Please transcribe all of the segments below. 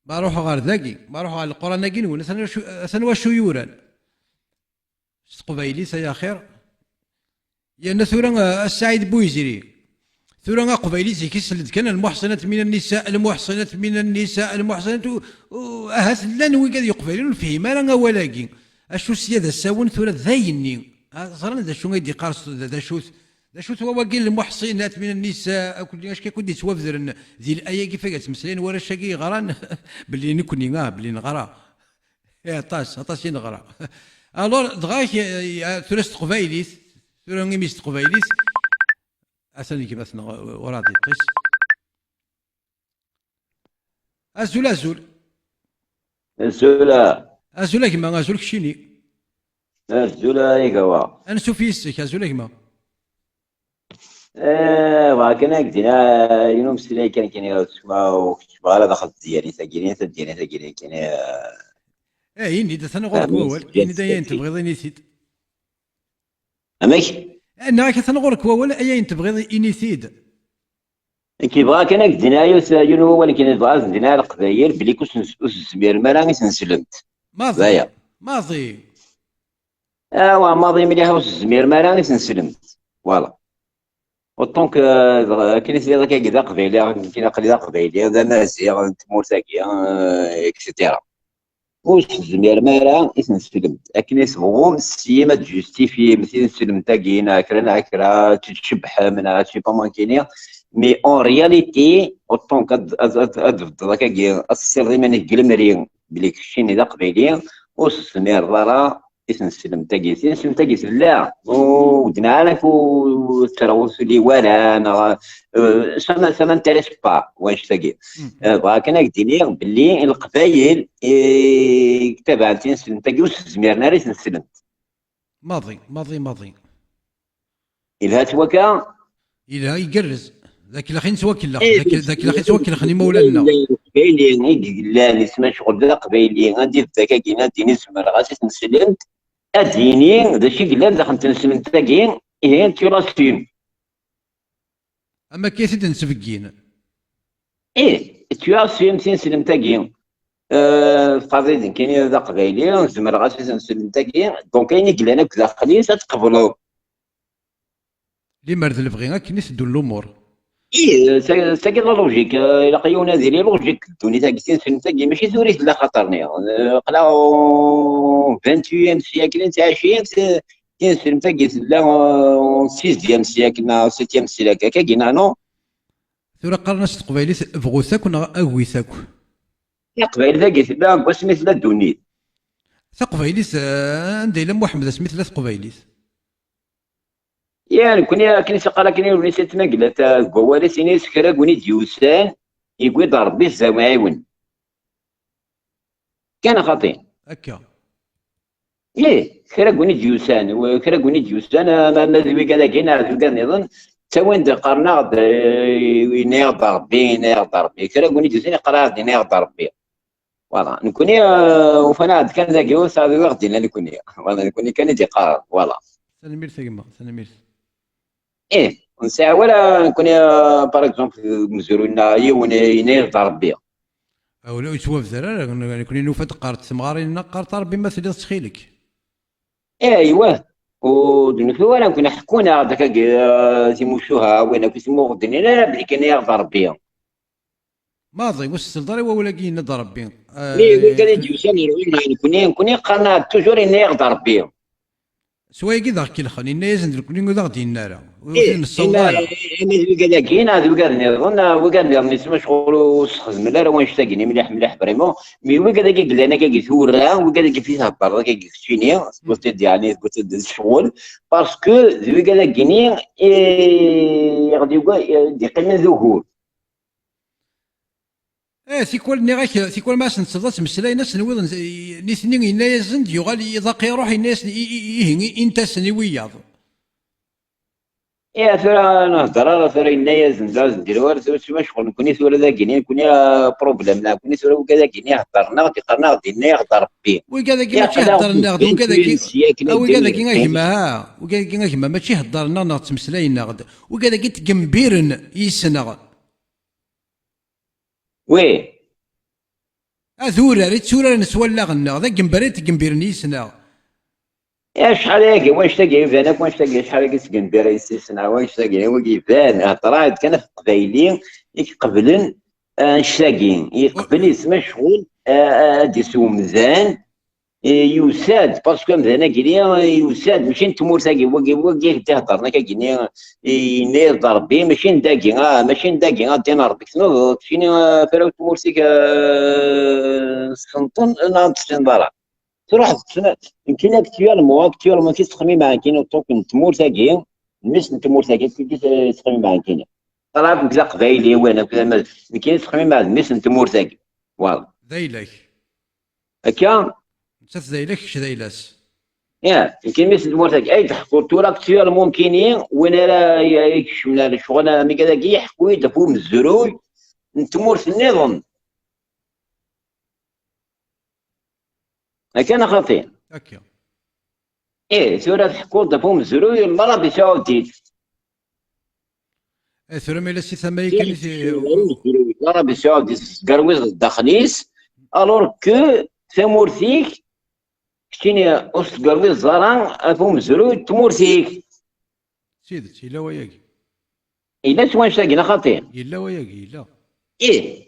ما روحوا غير ذاكي، ما روحوا غير القران ناكي نقول انا واش يوران قبايلي يا خير. يا ثورة السعيد بويزري ثورة قبيلي كيسلد كان المحصنات من النساء، المحصنات من النساء، المحصنات أهات لان وي قاعد يقبلون فيهم انا ولكن اشو سيادة الساون ثورة ذايني صرنا ذا شو غيدي قارص ذا شو ذا شو هو قال المحصنات من النساء كل اش كيكون يتوفر ذي الايه كيف تمسلين ورا شاكي غران باللي نكوني باللي نغرا يا طاس نغرا الور دغاك ثلاث قبايليت ثورة غيميس قبايليت أسألني كيف أثنى ورادي قيس أزول أزول الزولا أزول كيما أزول كشيني الزولا يقوى. أنا سوفيستك أزول كيما وكنا قدنا ينوم سلاي كان يسمع وكتب على دخل ديالي تاكيني كان إني دا ثنا غورك وول إني دا ين تبغيض إني ثيد امك أنا كثنا غورك وول أين تبغيض إني ثيد كيبغى كان قدنا ينو ولكن بغا عندنا القبايل بلي كوس السمير ما راني نسلمت ماضي ضايع. ماضي ماضي مليح الزمير ما راني نسلمت فوالا. وطونك كاين سيدي ذاك كذا قبيله كاين قليله قبيله هذا مازيغ تمور ثاكيه اكسيتيرا. واش الزمير ما راه نسلمت لكن يسبغوا السيما تجوستيفي مثلا نسلم تاكينا كرا تتشبح من شي با ما كاينين مي اون رياليتي وطونك ذاك السير ديما نقلمري بلي كشيني ذا قبيلي والزمير راه نسلم تاكيس لا ودنا لك وتروس لي ولا انا سما انتريس با واش تاكي بغا كان دينير باللي القبايل تبعت نسلم تاكي والزمير راه نسلم ماضي الهات وكا إلا يقرز ذاك الأخين توكل ذاك الأخين توكل خلي مولانا قبايلي لا نسمع شغل ذا قبايلي غادي ذاك كاين ديني زمر غادي نسلم اديني داكشي قلنا داخل تنسلم تاكين هي تيراسيون أما كيف نسفكين تيراسيون تنسلم تاكين قضية كاين ذا قبايلي زمر غادي تنسلم تاكين دونك كاين قلنا داخلين تتقبلوا لي مرد البغي كي نسدو الأمور ساكي لا لوجيك الا قيونا هذه لي لوجيك دوني تاكي تنسلم تاكي ماشي ثوريت لا خاطرني قلاو 21 سياكل نتاع 20 تنسلم تاكي لا 6 سياكل نا 7 سياكل كاينا نو ثورة قرنس قبايلي بغوثاك ولا أغويثاك قبائل تاكي لا وسميت لا دوني ثقبايليس عندي لم محمد سميت ثلاث قبايليس يعني كني سقرا كني ونسيت تنقلت قوالي سيني سكرا كوني ديوسان يقول ربي الزواعيون كان خطير هكا كرا كوني ديوسان وكرا كوني ديوسان ما ذوي كذا كاين ذوي نظن تاوين قرنا ينيغ ربي كرا كوني ديوسان يقرا ينيغ ربي فوالا نكوني وفانا كان ذاك هو صافي واخدين نكوني فوالا نكوني كان يجي قرار فوالا سنة ميرث كما سنة ميرث نساع ولا نكون باغ اكزومبل مزورو لنا ينيغ ربي او لو يتوافق زرار نكون نوفد قارت ثمغاري قارت ربي ما تلي تسخيلك ايوه ودنفي ولا نكون حكونا داك تيموشوها وين كيسمو غدني لا بلي كان يرضى ربي ماضي واش السلطري ولا كاين ضرب بين مي كان يجوسني نكون قرنا توجور ينيغ ربي سوايا كي ضاك الخن إن يزن كل ضاغ دينارا وين السلطرة مي كذا كاين هذا وكان نسمع شغل وسخز لا وين شتاقني مليح فريمون مي وكذا كي قلنا كي ثورا وكذا كي فيها برا كي كشيني قلت يعني قلت الشغل باسكو وكذا كيني غادي دي قيمه ظهور سيكول نغاك سيكول ماس نتصدت مسلاي ناس نوض نيثني إن يزن يغال يضاق يروح الناس انت سنوياض ثورة نهضر ثورة إن يزن لازم نديرو ثورة شغل نكوني ثورة ذا كيني نكوني بروبليم لا نكوني ثورة وكذا كيني هضرنا قرنا غدينا يهضر بيه وكذا كي ماشي هضرنا وكذا كي وكذا كي غيهمها وكذا كي غيهمها ماشي هضرنا ناض تمسلاينا غد وكذا كي تكمبيرن يسنا وي اذورا ريت سورا نسولا غنا ذا جنبريت جنبيرني سنا. يا شحال هاكي واش تاقي فانك واش تاقي شحال هاكي تسكن بيرا سنة واش تاقي وكي فان هضرات كان في قبايلي قبلن نشتاقين يقبل يسمى شغل ديسو مزان يوساد باسكو مزانا كينيا يوساد ماشي نتمور تاقي وكي تهضرنا كاكيني ينير ضربي ماشي نداكي ماشي نداكي غادينا ربك شنو شيني فراو تمور تيك سنطن ناض برا تروح يمكن اكتوالمون كي تخمي مع كاين طوك نتمور تاكي مش نتمور تاكي كي تخمي مع كاين طلعت كذا قبايلي وانا كذا ما كاين تخمي مع مش نتمور تاكي فوالا ذيلك هكا انت ذيلك كش ذيلاس. يا يمكن مش نتمور تاكي اي تحكوا تورا اكتوالمون كاينين وين راه يكشمنا الشغل مي كذا كي يحكوا يدفوا من الزروي نتمور في النظام هكا خاطين هكا ايه سورة تحكوا دفوا من الزروي المرة بيساو ديت ثورة ما إلا سي ثما كان راه بيساو ديت قرويز داخليس الور كو ثمورتيك كتيني وسط قرويز زران افهم الزروي تمورتيك سيدت إلا وياكي إلا سوان شاكينا خاطين إلا وياكي إلا إيه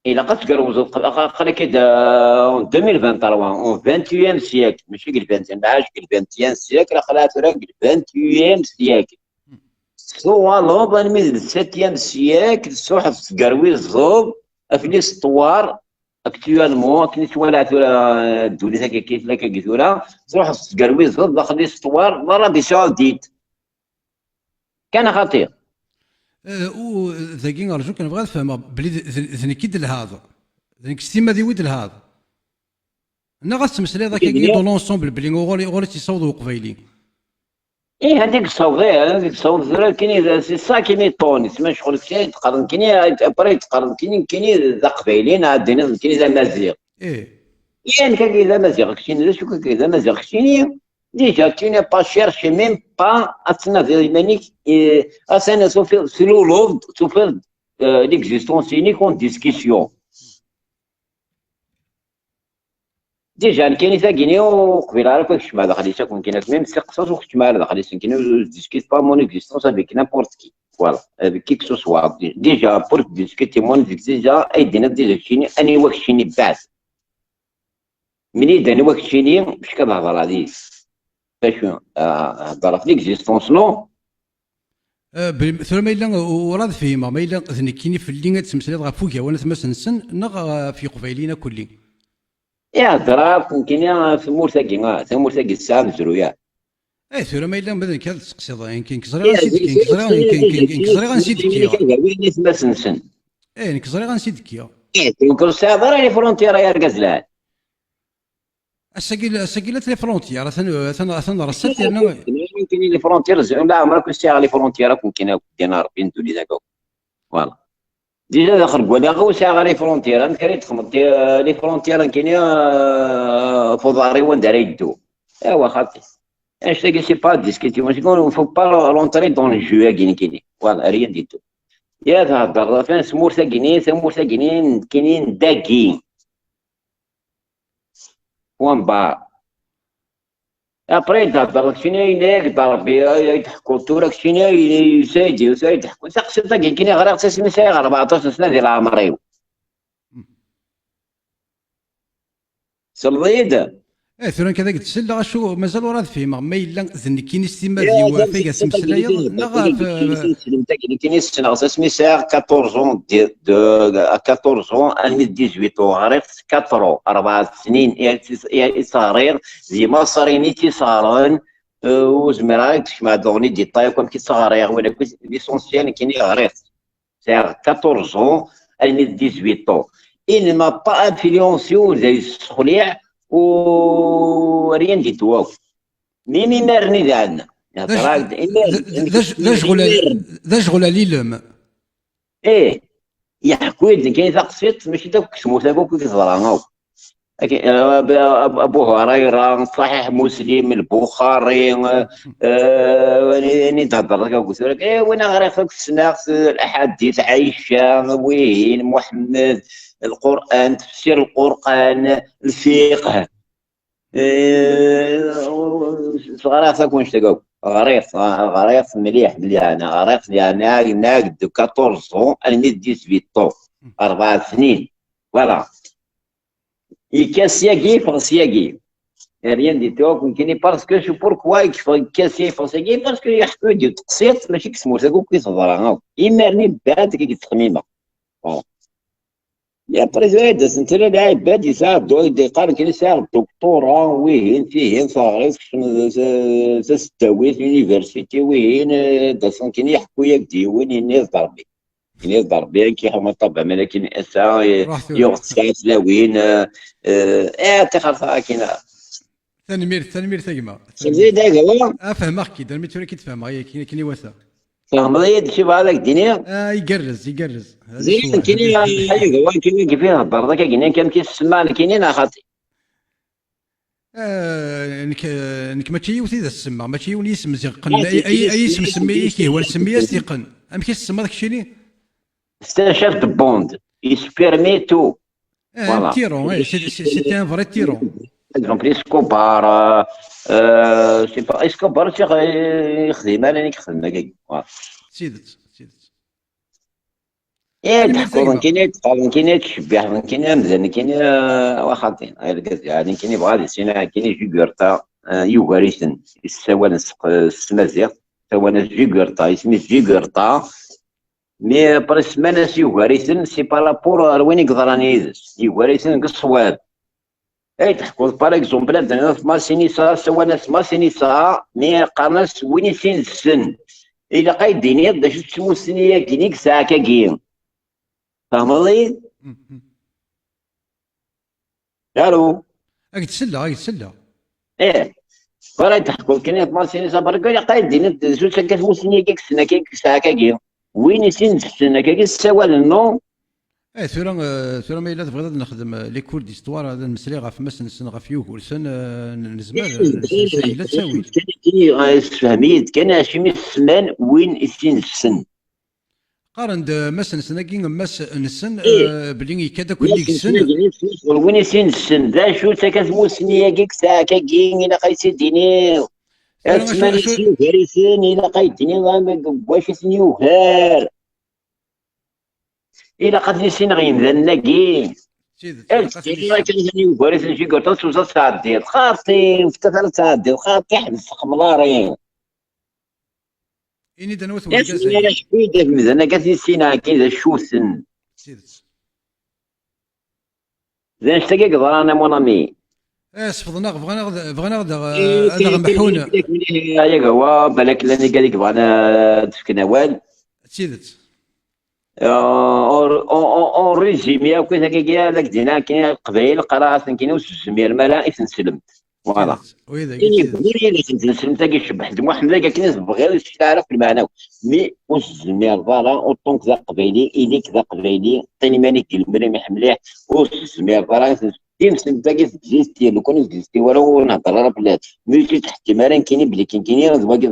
إلا قد تقروز قال كده 2023 21 سياكل ماشي قل 20 معاش قل 21 سياكل خلاص راه قل 21 سياكل سوا لوب الميز 7 سياكل صحف تقروي الزوب افليس طوار اكتوالمون كني توالع ثورة الدولة كيف لك كثورة صحف تقروي الزوب داخل طوار مرة بسعوديت كان خطير. ذاكي أرجوك نبغى نفهم بلي ذني كيد لهذا ذني كستيما ذي ود لهذا أنا غاستمسلي ذاك دو لونسومبل بلي غوري تيصوضوا قبايلي. ايه هذيك الصوت كاين سي سا كاين طوني تسمى شغل كاين تقارن كاين ابري تقارن كاين ذا قبايلين عندنا كاين ذا مزيغ ايه يعني كاين ذا مزيغ كاين شو كاين ذا مزيغ كاين ديجا كاين با شيرشي ميم با اتنا في مانيك اسانا سوفي سلو لوف سوفي ليكزيستونس يونيك اون ديسكسيون ديجا كاين ثاكينيو قبيل عارف واش مع داخل يساكن كاين ميم سيقصاص وقت مع داخل يساكن ديسكيت با مون اكزيستونس افيك نابورت كي فوالا افيك كي كسو سوا ديجا بور ديسكيتي مون ديجا ايدينا ديجا شيني اني واش شيني بعد مني داني واش شيني باش كنهضر عليه باش هضر في ليكزيستونس نو ثم ما إلا وراد فيما ما إلا ذني كيني في اللي تمسلي غا فوقيا وانا تما سنسن نغ في قبايلينا كلي يا دراب كاين في مورتاكي ثمورتاكي الساعه مزرويه اي ثورة ما إلا بدل كذا تقصد يمكن كزري غنسيدك وين تما سنسن اي كزري غنسيدك يا كل ساعه راه لي فرونتيرا يا ركازلان الساكيلات لي فرونتيير ثنا رسلت كاين لي فرونتير لا عمرك الساعه لي فرونتير كاين دينار بين دولي داك فوالا ديجا داخل كوالا غو ساعه لي فرونتير انا كريت خمط لي فرونتير كاين فضاري وندار يدو ايوا خاطي اش تاكي سي با ديسكيتي واش يقولوا فو با لونطري دون الجو كاين فوالا ريان ديتو يا تهضر فين سمور كاينين داكين وان با ابري تهضر شنو يناك ضربي يضحكوا تورك شنو يسايدي يضحكوا تقصد كاين غير تسمي سايغ 14 سنه ديال عمري سليد اي ثورا كذا قلت سلا شو مازال وراد فيما ما الا ذني كاين استيما دي وافي قاسم سلايا نغا كاين السنه اسمي سايغ 14 دو 14 2018 عرفت 4 سنين يا صغير زي ما صاريني تيصارون وزمراك مع دوني ديتاي كون كي صغير ولا كنت ليسونسيال كاين عرفت سايغ 14 2018 il ne m'a pas influencé زي السخليع وريان دي تواو ميمي مارني دعنا ذا شغل ليلم ايه يحكوا كاين ثقسيت ماشي داك سموت هذوك كيزرعوا ابو هريره صحيح مسلم البخاري يعني تهضر لك قلت لك ايه وين غير خصك السناخ الاحاديث عائشه وين محمد القران تفسير القران الفقه غريق واش تلقاو غريق مليح مليح انا غريق يعني ناقد 14 اني 18 4 سنين فوالا يكاسياكي فرسياكي ريان دي توك يمكن parce que je pourquoi يكاسي فرسياكي parce que يحكوا ديال تقسيط ماشي كسموت هاكو كيتهضر يمرني بعد كي تخميمه يا بريزيد انت لا لاعب بادي ساعه دو قال كاين ساعه الدكتوراه وين فيه صغير تستوي في يونيفرسيتي وين داسون كاين يحكوا ياك ديوان الناس ضربي الناس ضربي كي هما طبعا ولكن اسا يغسل لوين تخلصها كاين تنمير ثقمه زيد هذا افهمك كي درميت ولا كي تفهم كاين وثا فهم لي شي بهذاك الدنيا يقرز زين كاين كيف يهضر ذاك كاين كيسمع كاينين خاطي انك ماشي يوثي ذا السما ماشي يولي اسم زقن اي اسم سميه كي هو السميه استيقن ام كيسمى داك الشيء لي سي شاف دو بوند يسبيرمي تو فوالا تيرون سي ان فري تيرون اكزومبل اسكوبار سي با اسكوبار يخدم انا نخدم هكاك سيدت تحكم كاين تشبح كاين مزيان كاين واخاطين يعني كاين يبغى السينما كاين جيغورتا يوغاريسن السوان السمازيغ سوان جيغورتا يسمي جيغورتا مي بريس ماناس يوغاريسن سي بارابور وين يقدر راني يدس يوغاريسن كالصواب تحكم باغ اكزومبل عندنا في مارسينيسا سوان مارسينيسا مي قارناس وين يسين السن الا قايديني باش تسمو السنيه كينيك ساعه كاين فهمتي؟ الو تسلى فرا تحكم كاين في مارسينيسا برك الا قايديني زوج كتسمو السنيه كيك السنه كيك ساعه كاين وين يسين السنه كاين السوال النو ثورة ما الا تبغي نخدم لي كور ديستوار هذا المسري غاف مسن غاف يوغورسن نزمر سهله تساوي كاين فهميت كاين شي من السمان وين يسين السن قارن مثلا سناكين ماس نسن بلي كذا كل ديك السن وين يسين السن ذا شو تكتمو سنيه كيك ساعه كاين الا قايسيديني اسمان يسين غاريسين الا قايديني واش يسين يوهار إلا قد نسينا غيمذا كاين إلا كان يوغاريس نجي قلت توصل ساعة ديال خاطي في 3 ساعات ديال خاطي حبس خملارين إني دنوث والجزائر أنا شفيت مزال قالت نسينا كاين ذا الشوسن زين شتاكي قدر أنا مون أمي صفضنا بغينا هذا غمحون ياك هو بالك لاني قال لك بغينا تسكن وال سيدت اون ريزيمي هكا داك دينا كاين القبائل قراها كاين وسمير مالا تنسلمت فوالا كاين اللي تنسلمت كيشبح محمد كاين غير تعرف المعنى مي والزمير فوالا اوطونك ذا قبيلي اليك ذا قبيلي عطيني مالك المريم مليح والزمير فوالا يمسك باقي في الجيستي لو كان الجيستي وراه نهضر راه بلاد ملي تحت مران كاينين بلي كاينين باقي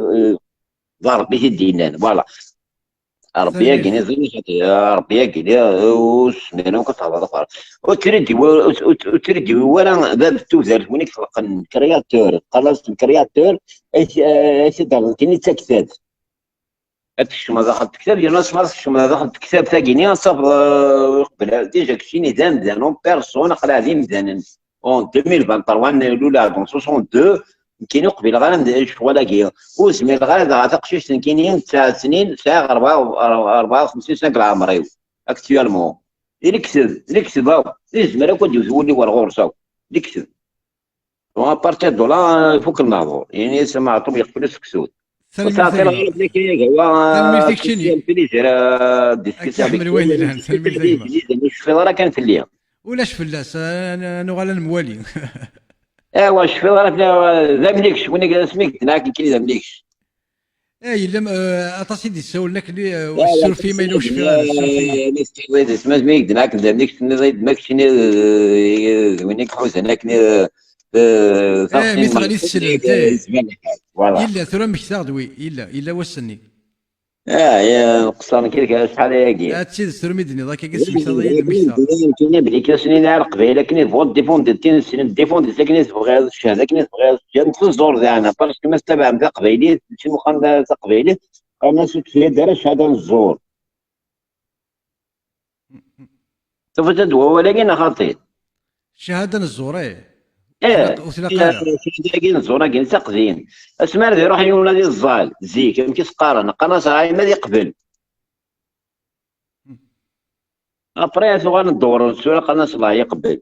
ضارب به الدينان فوالا ربي كاين ربي كاين وسمينا وكتهضر فار وتريدي ولا باب التوزر وين يخلق الكرياتور خلاص الكرياتور ايش دار كاين تكتاب الشما داخل الكتاب ديال الناس الشما داخل الكتاب ثاني صاف قبل ديجا كشي نظام مزيان بيرسون قاعدين مزيان اون 2023 الاولى دون 62 كاين قبيل غير شغل كي وسميت غير عتق شي كاينين 9 سنين ساعه 54 سنه العمريو اكتوالمون اللي كتب الزمره كون يزولي ورا غورساو اللي كتب و بارتي دولا فوق النهضور يعني سمع طوب يقبل سكسوت صافي الغرب اللي كاين هو بليزير ديسكسيون وين الان في راه كان في الليل ولاش فلاس انا غالا الموالي واش في راه ذا مليكش وين سميك هناك كاين ذا مليكش الا اطاسي دي السول لك لا لا والسلفي ما يلوش فيها السلفي. نستوي اسمها ما يقدناك دامك زايد ماك شنو وينك حوز هناك مي صافين تغلي مالك تسلمت زمان الحال فوالا. يلا ثورة مكتاغ دوي يلا وسني. يا نقصان كيف شحال هاكي. تسيد ثورة ميدني ذاك قسم كتاغ يلا مكتاغ. كاين بلي كاسنين على قبيله كاين فوت ديفوندي تين سنين ديفوندي ساكن تبغي الشهاده كاين تبغي الشهاده نفس الزور ديالنا باسكو ما استبع نتا قبيلي شي مقام تاع قبيلي انا شفت فيها دار الشهاده الزور سوف تدوى ولكن خاطئ. شهادة الزوري فيها وثلاقة. كاين الزور كاين تقدين اسمع يروح يولى ديال الزال زيك يمكن تقارن قناص هاي ما يقبل ابري ثوان ندور السؤال قناص الله يقبل.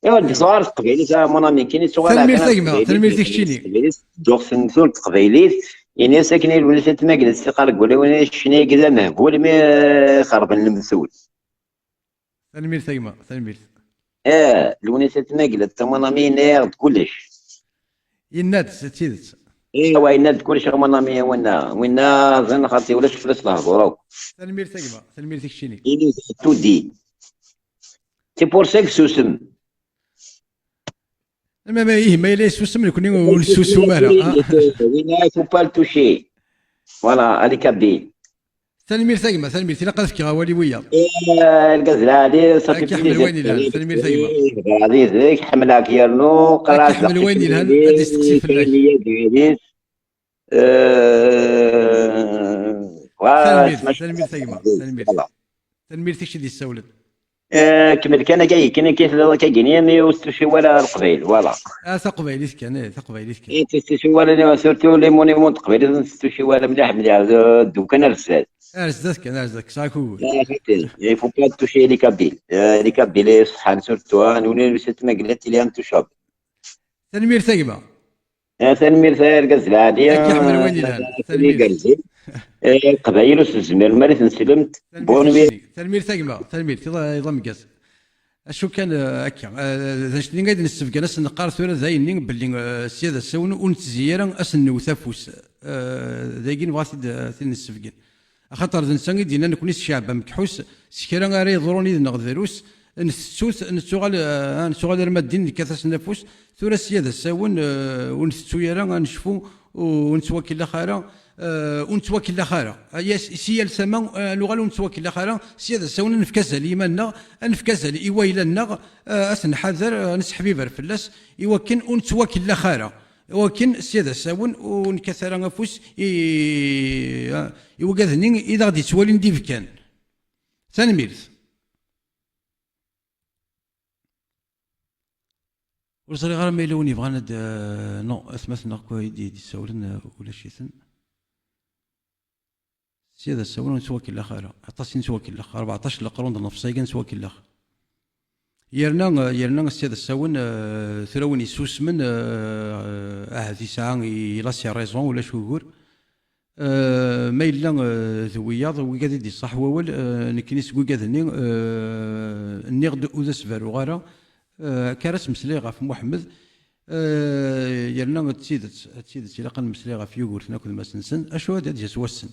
ايوا ديك صغار قبيلي تاع مونامي كاين صغار تنمير كان ثقمة تنمير قبيلي تكشيني. دوك سنسول قبيليت يعني ساكنين الولاد ما جلس قال قول وين شنو كذا مهبول ما خرب المسؤول. تنمير ثقمة تنمير. الونيسات ما قلت تمنامي ناض كلش. يناد تسيدت. ايوا يناد كلش تمنامي وين زين خاطي ولا فلوس الهضره. تنمير ثقمة تنمير تكشيني. إني تو دي سي بور سيك سوسم. ما يلا يسوسم لكن ونسوسو مالا. وين فو با توشي فوالا هذيك كابين. تنمير ثقمة تنمير تلا في غوالي ويا. الغزله هذه صافي كيحمل وين يلهن تنمير ثقمة. هذه ذيك حملها كيرنو قرات كيحمل وين يلهن هادي استقسي في الله. تنمير ثقمة تنمير تكشي دي السولد. كمل كان جاي كاين كيف كاين وستشي ولا القبيل فوالا. ثقبيليت كان ثقبيليت كان. تستشي ولا سورتو لي مونيمون قبيل تستشي ولا مليح دوكان رسال. ارزدت كان ارزدك ساكو. il faut pas toucher les Kabyles صحان سورتو نولي ست ما قلت لي انتو شاب. تنمير ثقمة. تنمير ثار غزله هادي كيحمل وين يلهن تنمير. قبايل الزمير مالي نسلمت تنمير ثقمة تنمير يضم قاس. اشو كان هكا شنو قاعد نستفق ناس نقار ثورة زاينين باللي السيادة السون ونتزيرا اسن وثافوس ذاكين بغات نستفقن خاطر الانسان دينا نكون الشعب مكحوس سكرا غير يضروني نغذروس نسوغال المادين كثاس النفوس ثورة السيادة السون ونستو يرا نشوفو ونتوكل خيرا ونتوكل خيرا هي سي السما لغه ونتوكل خيرا سيادة السون نفكاسها ليماننا نفكاسها لايويلنا اسنحذر نسحبيبر فلاس يوكن ونتوكل خيرا ولكن السيادة الساون ونكثر نفوس يوقذني إذا غادي توالين ديف كان تنميرت ورزري غير ما يلوني بغانا نو اثمثنا كوي دي ساولن ولا شي ثن السيادة الساون نتوكل الاخر عطاسي نتوكل الاخر 14 لقرون نفسي نتوكل الاخر يرنا السيادة الساون ثراوني سوس من هذه ساعة إلا سي ريزون ولا شهور ما إلا ذوياض وقاد دي صح وول نكنيس وقادني النغد أوذس فاروغارا كارس مسلي غاف محمد يرنا تسيدت إلا قال مسلي غاف يوغور تناكل ما سنسن أشو هذا جاس وسن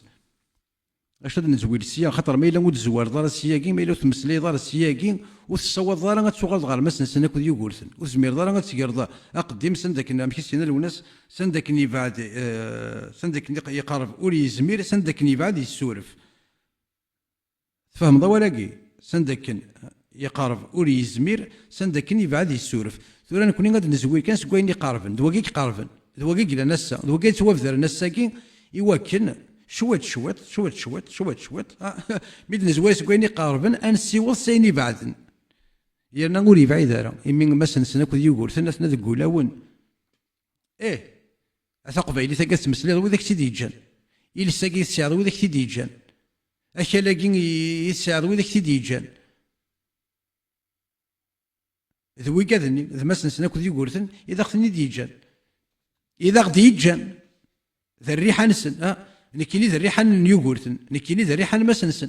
اش هذا نزويل السياق خاطر ما الا ود زوار دار السياقين ما الا تمسلي دار السياقين وتصور دار غتسوغ دار مسن سنك ودي يقولسن وزمير دار غتسير دار اقدم سندك ماشي سينا الوناس سندك ني بعد سندك يقارب ولي زمير سندك ني بعد يسورف فهم ضوالاقي سندك يقارب ولي زمير سندك ني بعد يسورف ثورا نكوني غادي نزوي كان سكويني قارفن دواكي قارفن دواكي لا نسا دواكي توافذر نساكي يوكن شوات ميد نزواس كويني قاربن انسي وصيني بعدن يرنا نقولي بعيد راه يمين مثلا سنك يقول ثنا ذكولاون اثقبيلي ثقات مسلي وذاك سيدي جان إلى ساقي السعر وذاك سيدي جان اكلاكين السعر وذاك سيدي جان ذوي كذني ذا مثلا سنك يقول ثن اذا خذني ديجان اذا غدي جان ذا الريحه نسن نكيني ذا الريحه نيوغورتن نكيني ذا الريحه مسنسن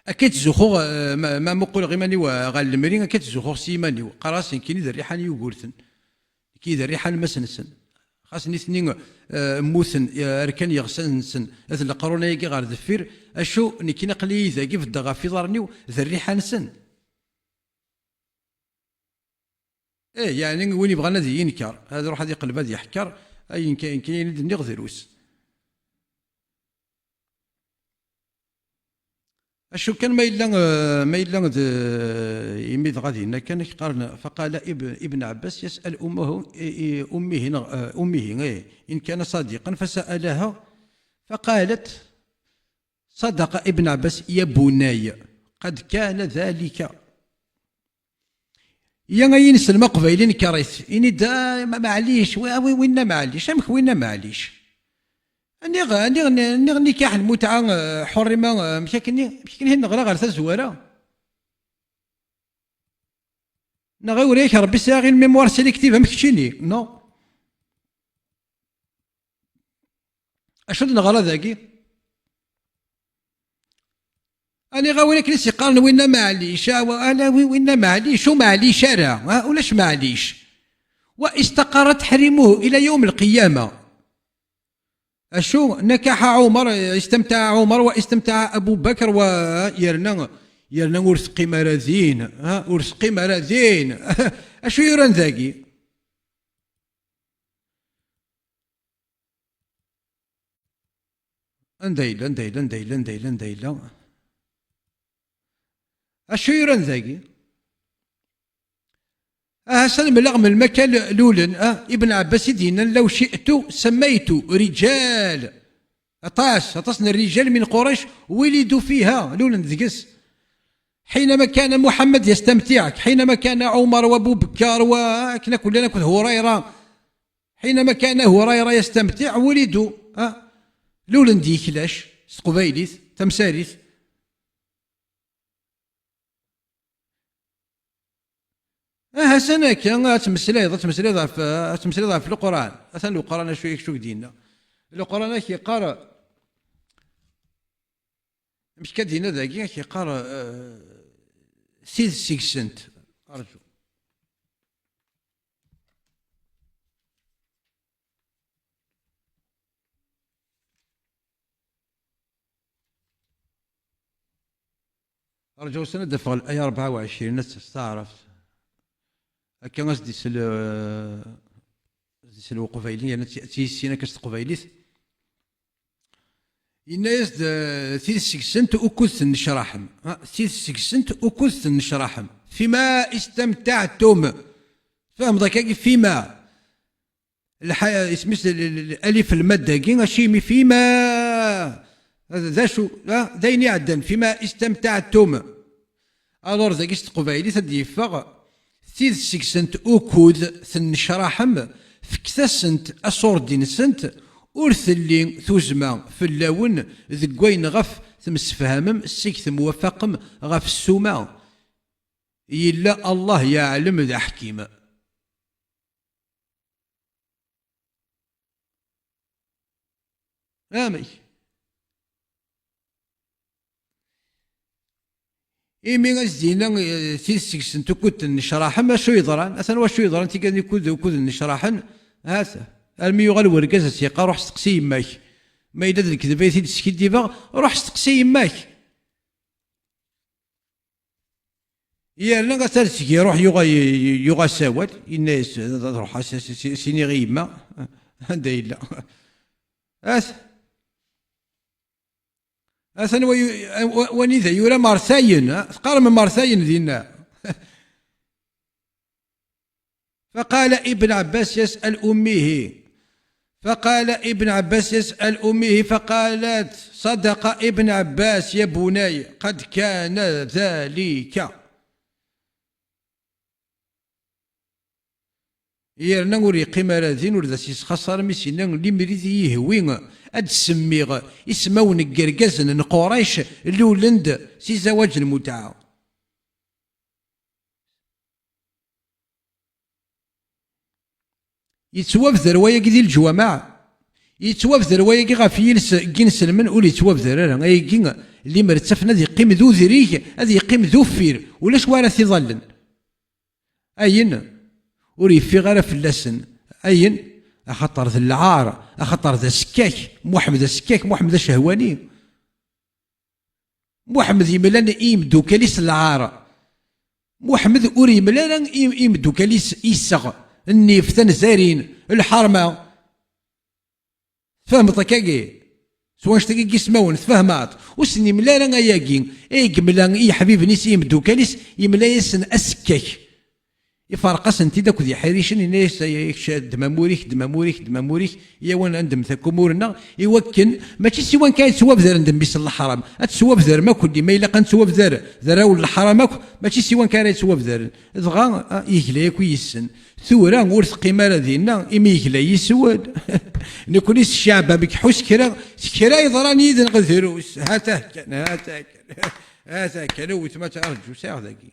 اكيد زخو ما مقول غيماني وغال المرين اكيد زخو سيماني قراس نكيني ذا الريحه نيوغورتن كي ذا الريحه مسنسن خاص نيثني موثن ركان يغسن نسن هذا القرون يجي غير دفير اشو نكي نقلي ذاكي في الدغا في ظرني ذا الريحه نسن ايه يعني وين يبغى نادي ينكر هذا يروح هذا يقلب هذا يحكر اي كاين نغذروس اشو كان ما إلا يميد غادي هنا كان يقارن فقال ابن عباس يسأل أمه إن كان صادقا فسألها فقالت صدق ابن عباس يا بني قد كان ذلك يا ينسى المقبلين كريث إني دا معليش وين معليش أمك وين معليش أني نكاح المتعة حرمة مشاكني هنا غير غير تزوارة نغير وريك ربي ساغي الميموار سيليكتيف مكتشيني نو أشد نغلا ذاكي أنا غاولك نسي قارن وين معليش أنا وين معليش ومعليش أنا ولاش معليش واستقر تحريمه إلى يوم القيامة أشو نكح عمر استمتع عمر واستمتع أبو بكر يرنا ورث قمراذين ورث قمراذين أشو يران ذاكي انديلا أشو يران ذاكي سلم من المكان لولن ابن عباس يدينا لو شئت سميت رجال أطاسنا الرجال من قريش ولدوا فيها لولن ذقس حينما كان محمد يستمتع حينما كان عمر وابو بكر وكنا كلنا كنت هريرة حينما كان هريرة يستمتع ولدوا لولن ديكلاش قبيليث تمساريث سنة كان تمسلي في القرآن مثلا القرآن شو دينا القرآن كي قرأ مش كدينا ذاكي كي قرأ سيد سيكسنت أرجو سنة دفع الآية 24 استعرفت كان قصدي سلو قبيلي انا تيسينا كاست قبيليت الناس ثيث سكسنت أكث نشرحم ثيث سكسنت أكث نشرحم فيما استمتعتم فهم ذاك فيما اسم الالف الماده كي شيمي فيما ذا شو داين يعدن فيما استمتعتم الور ذاك قبيلي تدي فغ ثيث سكسنت أكود ثنشراحم فكتسنت أصوردين سنت أرثلين ثوزما في اللون ذقوين غف ثمسفهمم السيكت موفقم غف السوما إلا الله يعلم ذا حكيم آمي إيمي غزينا تيسكسن تكوت النشراحن شو يضران أثنا واش يضران تيكاد يكود النشراحن هذا المي يغال ورقاز سيقا روح استقسي يماك ما إلا ذلك ذبايتي تسكي ديبا روح استقسي يماك يا لا غترسكي روح يغا ساوات الناس روح سيني غي يما هذا إلا أثن ونذا يورا مرثاين قال من مرثاين ذينا فقال ابن عباس يسأل أمه فقالت صدق ابن عباس يا بني قد كان ذلك يرنا وري قمر ذين ورد سيس خسر مسينا لمريذي يهوين أدسميغ اسمون القرقزن نقوريش لولند سي زواج المتعة يتوافذر ويقضي الجوامع يتوافذر ويقي غافي جنس المن ولي يتوافذر انا يقي اللي مرتفنا ذي قيم ذو ذريك هذه يقيم ذو فير ولاش وارث يظلن أين وري في غير في اللسن أين أخطر ذا العار، أخطر ذا السكاك، محمد السكاك، محمد الشهواني، محمد يملان إيمدو كاليس العار، محمد أوري يملان إيمدو كاليس إيسغ النيفتن زارين الحرمة. فهمت كاكي سواش تاكي سماون تفهمات وسني ملالا اياكي ملان اي حبيب نيس يمدو كاليس يملا يسن اسكاك يفرق انت داك ذي حريشن الناس دماموريك دماموريك دماموريك يا وين عندهم ذاك امورنا يوكن ماشي سوى كاين سوا بذر عندهم بيس الحرام تسوا بذر ما كل ما الا كان سوا بذر ذراول الحرام ماشي سوى كان سوا بذر دغا يكلا كويسن ثورا ورث قيمه ديالنا إمي يكلا يسود نكون الشعب بك حوس كرا يضراني اذا غذروس هاتا كان هاتا كان وتما ترجو ساعه ذاكي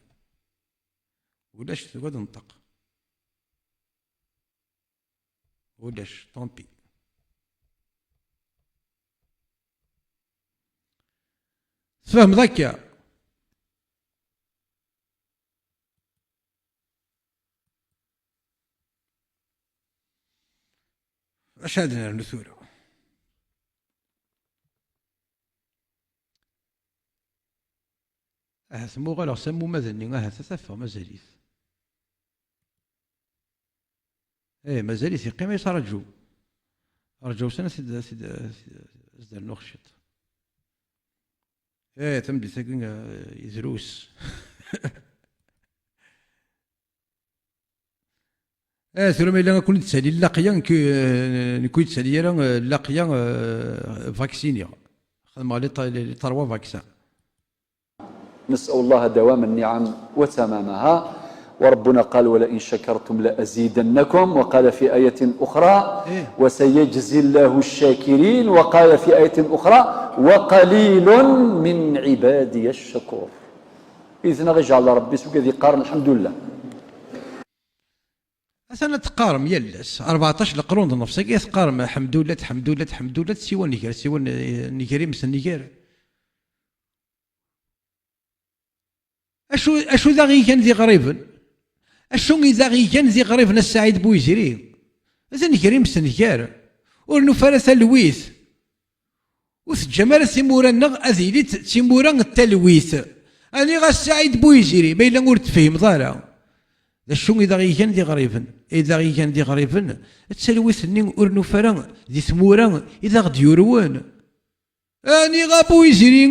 ولاش تقعد نطق ولاش طومبي. تفهم ذاك اش هادنا نثورو ثمو غير سمو ماذا تثفى مازاليت مازاليت يقيم يترجو رجو سنة سيد النخشط تمدي تاكين يدروس ثم إلا كنت تسالي لاقيا كنت تسالي لاقيا فاكسينيا خدم على طروا فاكسان. نسأل الله دوام النعم وتمامها، وربنا قال ولئن شكرتم لأزيدنكم، وقال في آية أخرى وسيجزي الله الشاكرين، وقال في آية أخرى وقليل من عبادي الشكور. إذن غيجعل ربي سوك ذي قارن الحمد لله. أنا تقارم يلس 14 القرون نفسك يتقارم الحمد لله الحمد لله الحمد لله سوى نيكر سوى نيكري مثل نيكر. أشو ذا غي كان ذي غريبا أشو إذا غي كان ذي غريبا السعيد بويزري إذا نيكري مثل نيكر ورنو فرث اللويث وثجمال ثمورا أذيلت ثمورا التلويث أني غا السعيد بويزري بيلا نقول تفهم ضارا شو إذا غي كان ذي غريبا إذا غي كان ذي غريبا التلويث نين ورنو فرا ذي ثمورا إذا غد يروان أني غا بويزري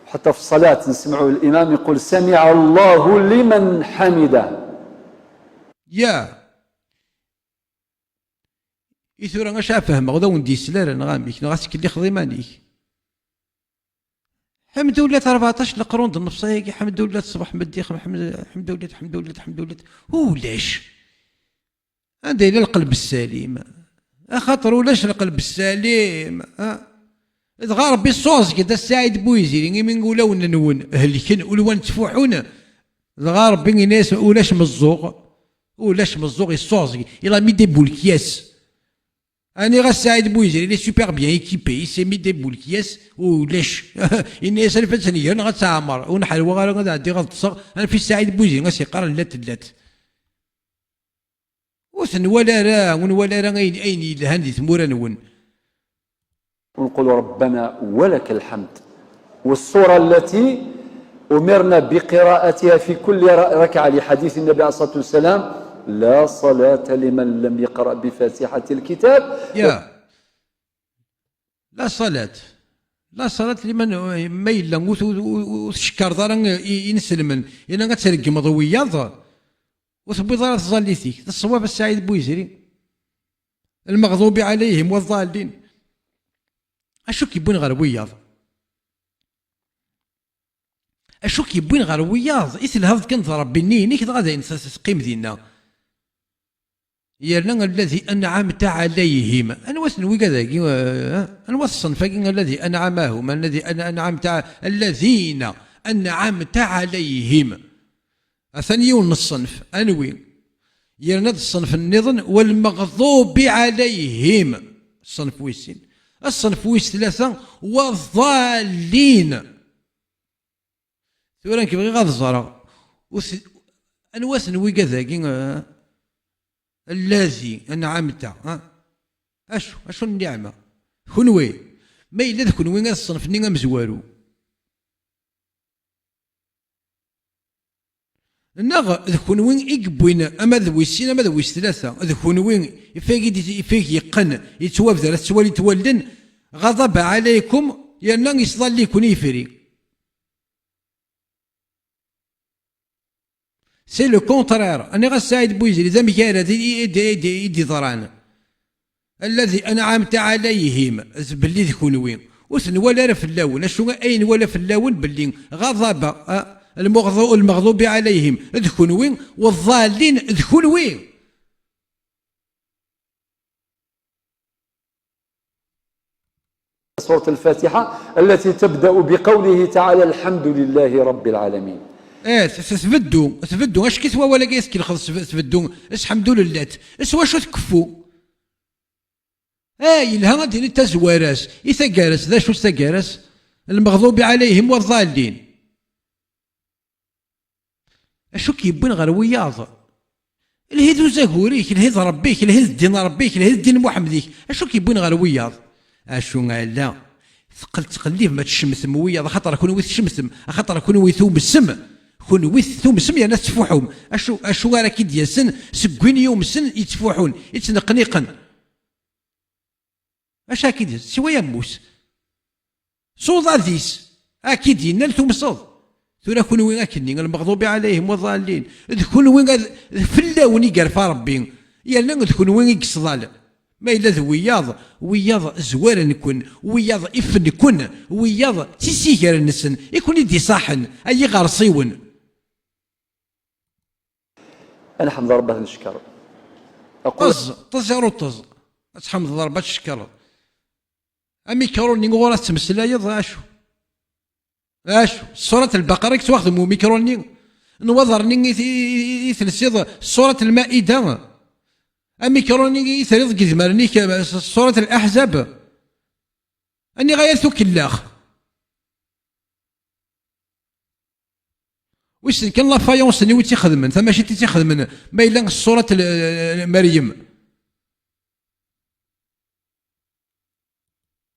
حتى في الصلاة نسمعوا الإمام يقول سمع الله لمن حمده. يا إثورا غا فهم غدا وندي سلالة نغاميك نغاسك اللي خذي مانيك حمد لله 14 القرون د النفسية حمد لله الصباح مديخ حمد لله حمد لله حمد لله ولاش عندي القلب السليم خاطر ولاش القلب السليم إذا ربي الصوص كذا السعيد بويزيري من نقول وننون هلكن ولوان تفوحون إذا ربي الناس ولاش مزوق الصوص إلا ميدي بولكياس أنا غا السعيد بويزيري لي سوبر بيان ايكيبي سي ميدي بولكياس ولاش الناس اللي فاتني أنا غتعمر ونحلوا غا غادي غتصغ أنا في السعيد بويزيري غاسي قرا لات وثن ولا راه أين يلهان ذي ثمورا نون ونقول ربنا ولك الحمد. والصورة التي أمرنا بقراءتها في كل ركعة لحديث النبي عليه الصلاة والسلام لا صلاة لمن لم يقرأ بفاتحة الكتاب. لا صلاة لمن ما إلا وتشكر دارا ينسلمن إلا غترقم ضوياض وثبي ضرات ظليتيك الصواب السعيد بويزري المغضوب عليهم والضالين أشو كيبون غير وياض أشو كيبون غير وياض إثل هذا كنت ربي نينيك غادا تقيم دينا يرنا الذي أنعمت عليهم أنا وسنوي كذا أنا الصنف الذي أنعمهم الذي أنعمت الذين أنعمت عليهم ثاني الصنف أنوي يرنا الصنف النظن والمغضوب عليهم الصنف ويسين الصنف ويس ثلاثة والضالين ثورا كيبغي غاد الزرع انواس نوي كذاكي الذي انعمت اشو النعمه كنوي ما الا كنوي غير صنفني مزوارو ذكون وين يقبوين اما ذويسين اما ذويس ثلاثه ذكون وين يفيك يقن يتوافذر تسوالي تولدن غضب عليكم يانا يصدر لكم يفري سي لو كونترير انا غسايد بويزري ذا مكان يدي ضران الذي انعمت عليهم باللي ذكون وين وثن ولا في اللون اشو اين ولا في اللون باللي غضب المغضوب عليهم ذكون وين والضالين ذكون وين سورة الفاتحة التي تبدأ بقوله تعالى الحمد لله رب العالمين. تفدوا اش كيسوا ولا كيسكي الخلص تفدوا اش الحمد لله اش واش تكفوا يلها ديال التزوارس يثقارس ذا شو الثقارس المغضوب عليهم والضالين اشو كيبون غير وياض الهيد زهوريك الهيد ربيك الهيد دين ربيك الهيد دين محمديك اشو كيبون غير وياض اشو لا تقليف ما تشمسم وياض خاطر كون ويث شمسم خاطر كون ويثوم السم كون ويث ثوم السم يا ناس تفوحون اشو راه كي ديالسن سكوين يوم السن يتفوحون يتنقنيقن اش اكيد سوايا موس صوض ذيس اكيد ينال ثم صوض ثورا كون وين اكني المغضوب عليهم والضالين تكون وين في اللون يقرف ربي يلا تكون وين يقصدال ما الا وياض زوار نكون وياض اف نكون وياض تيسيكر النسن يكون يدي صاحن اي غرصيون انا حمد ربه نشكر اقول طز يا طز تحمد ضربات الشكر امي كروني غورا تمسلايض اشو سورة البقرة كتواخدمو ميكروني نوضرني يثلسيض سورة المائدة ميكروني يثريض كذمرني سورة الأحزاب أني غايثو كلاخ ويسن كان لافايونس اللي تيخدمن ثم ماشي تيخدمن ما إلا سورة مريم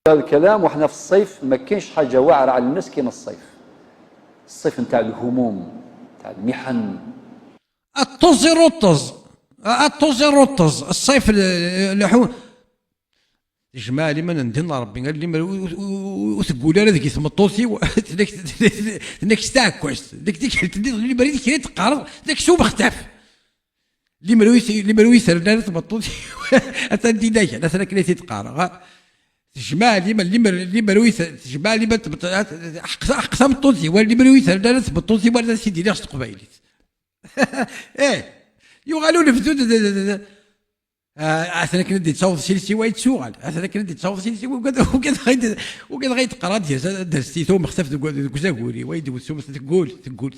هذا الكلام وحنا في الصيف ما كاينش حاجه واعره على الناس كاين الصيف نتاع الهموم نتاع المحن الطز الصيف لحوم جمالي من ندنا ربي قال لي وتقول انا ذيك ثمطوسي انك ستاكوست ديك اللي بريد كي تقارض ذاك سوب اختف اللي مروي ثرنا ثمطوسي اتندي داك انا كنيتي تقارض جمالي من اللي مروي جمالي ما اقسم الطوسي واللي مروي ثرنا ثمطوسي ولا سيدي لاش قبايليت يغالوا نفذوا اثنا كندي تصوت سيلسي وايد سوغال اثنا كندي تصوت سيلسي وكذا غيت قرات درستي ثم اختفت كوزاكوري وايد وسوم تقول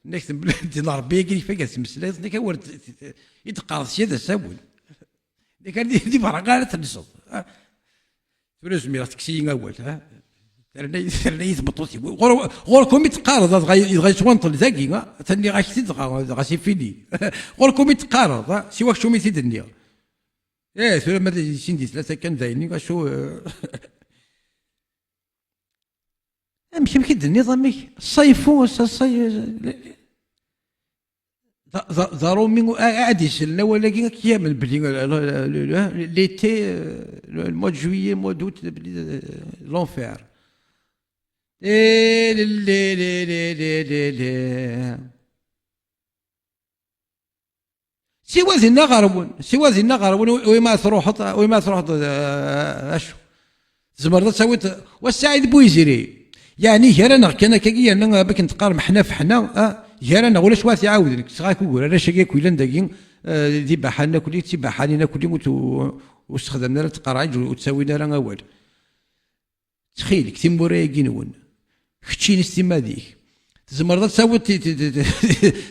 نكت بلادي العربيه كيف فاكس مسلاز ديك هو يتقارض شي هذا ساول ديك دي فرقانه تنصب تلازم راه تكسي اول ثرنا يثبطوتي غوركم يتقارض غيتوانطل ذاكي ثاني غاكتي غاسي فيني غوركم يتقارض سواك شو ميتي الدنيا ثم ما سيندي ثلاثه كان دايني غاشو امشي كي النظام الصيفو ضرو من عادي سلنا ولكن كيامن بلي ليتي الموا دو جويي موا دوت لونفير سوا ذينا غربون وما تروح اشو زمرت سويت والسعيد بويزيري يعني هرانا كان كاكيا انا باك نتقارم حنا في حنا هرانا ولا شوات يعاود صغاك يقول انا شاكي كويلان داكين ذي بحالنا كلي تي بحالنا كلي واستخدمنا التقراعج وتساوينا راه اول تخيلك تيمورا كينون كتشي نستيما ديك تزمر تساوي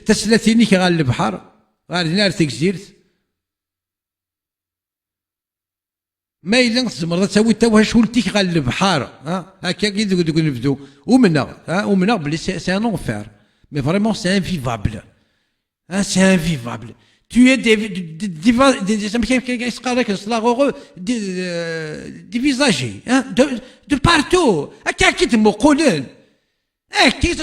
تسلاتيني كي غال البحر غال نار تكزيرت ما إلا تزمر تساوي تا شولتيك غال البحر هكا كي نبدو ومنا بلي سي ان اونفير Mais vraiment, c'est invivable. Hein, c'est invivable. Tu es dévisagé, hein, de partout. Akakit mokolen. Akit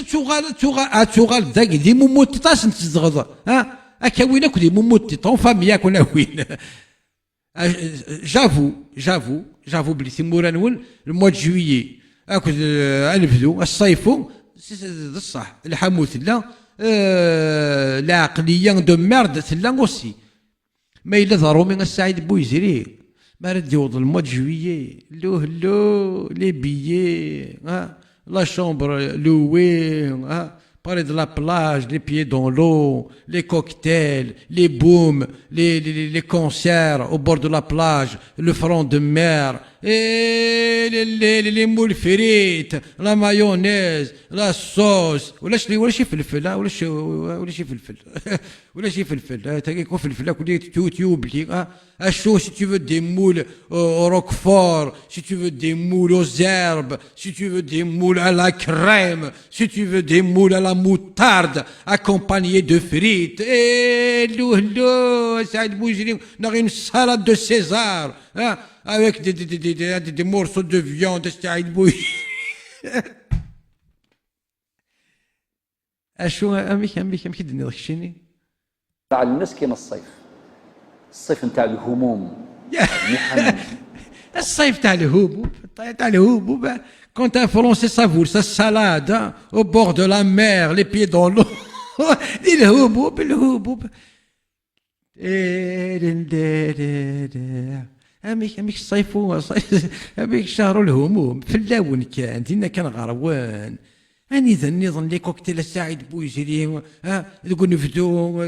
تشوغال ذاك دي موموت طاس نتزغض ها اكاوينا كدي موموت طون فاميا كنا وين. جافو بلي تيمورا نول الموا دو جويي اكد نبدو الصيفو الصح الحمو ثلا العقليه دو ميرد ثلا اوسي. ما الا ضرو من السعيد بويزري ما رد يوض الموا دو جويي لو لي بيي ها la chambre louée, hein, parler de la plage, les pieds dans l'eau, les cocktails, les booms, les concerts au bord de la plage, le front de mer, et les moules frites, la mayonnaise, la sauce, ولا شي فلفل ولا شي فلفل ولا شي فلفل تاكو فلفل كل تيوبلي chaud si tu veux des moules au roquefort, si tu veux des moules aux herbes, si tu veux des moules à la crème, si tu veux des moules à la moutarde accompagnés de frites. Et Saïd Boujri, on a une salade de César hein, avec des morceaux de viande. Saïd Boujri. أشو أمي كدني ضخشيني على الناس كاين الصيف نتاع الهموم المحن. الصيف تاع الهبوب quand un Français savoure sa salade hein, au bord de la mer les pieds dans l'eau الهبوب أميك الصيف أميك شهر الهموم في اللون كان دينا كان غروان أني ذا النظام لي كوكتيل السعيد بويزري ها تقول نفدو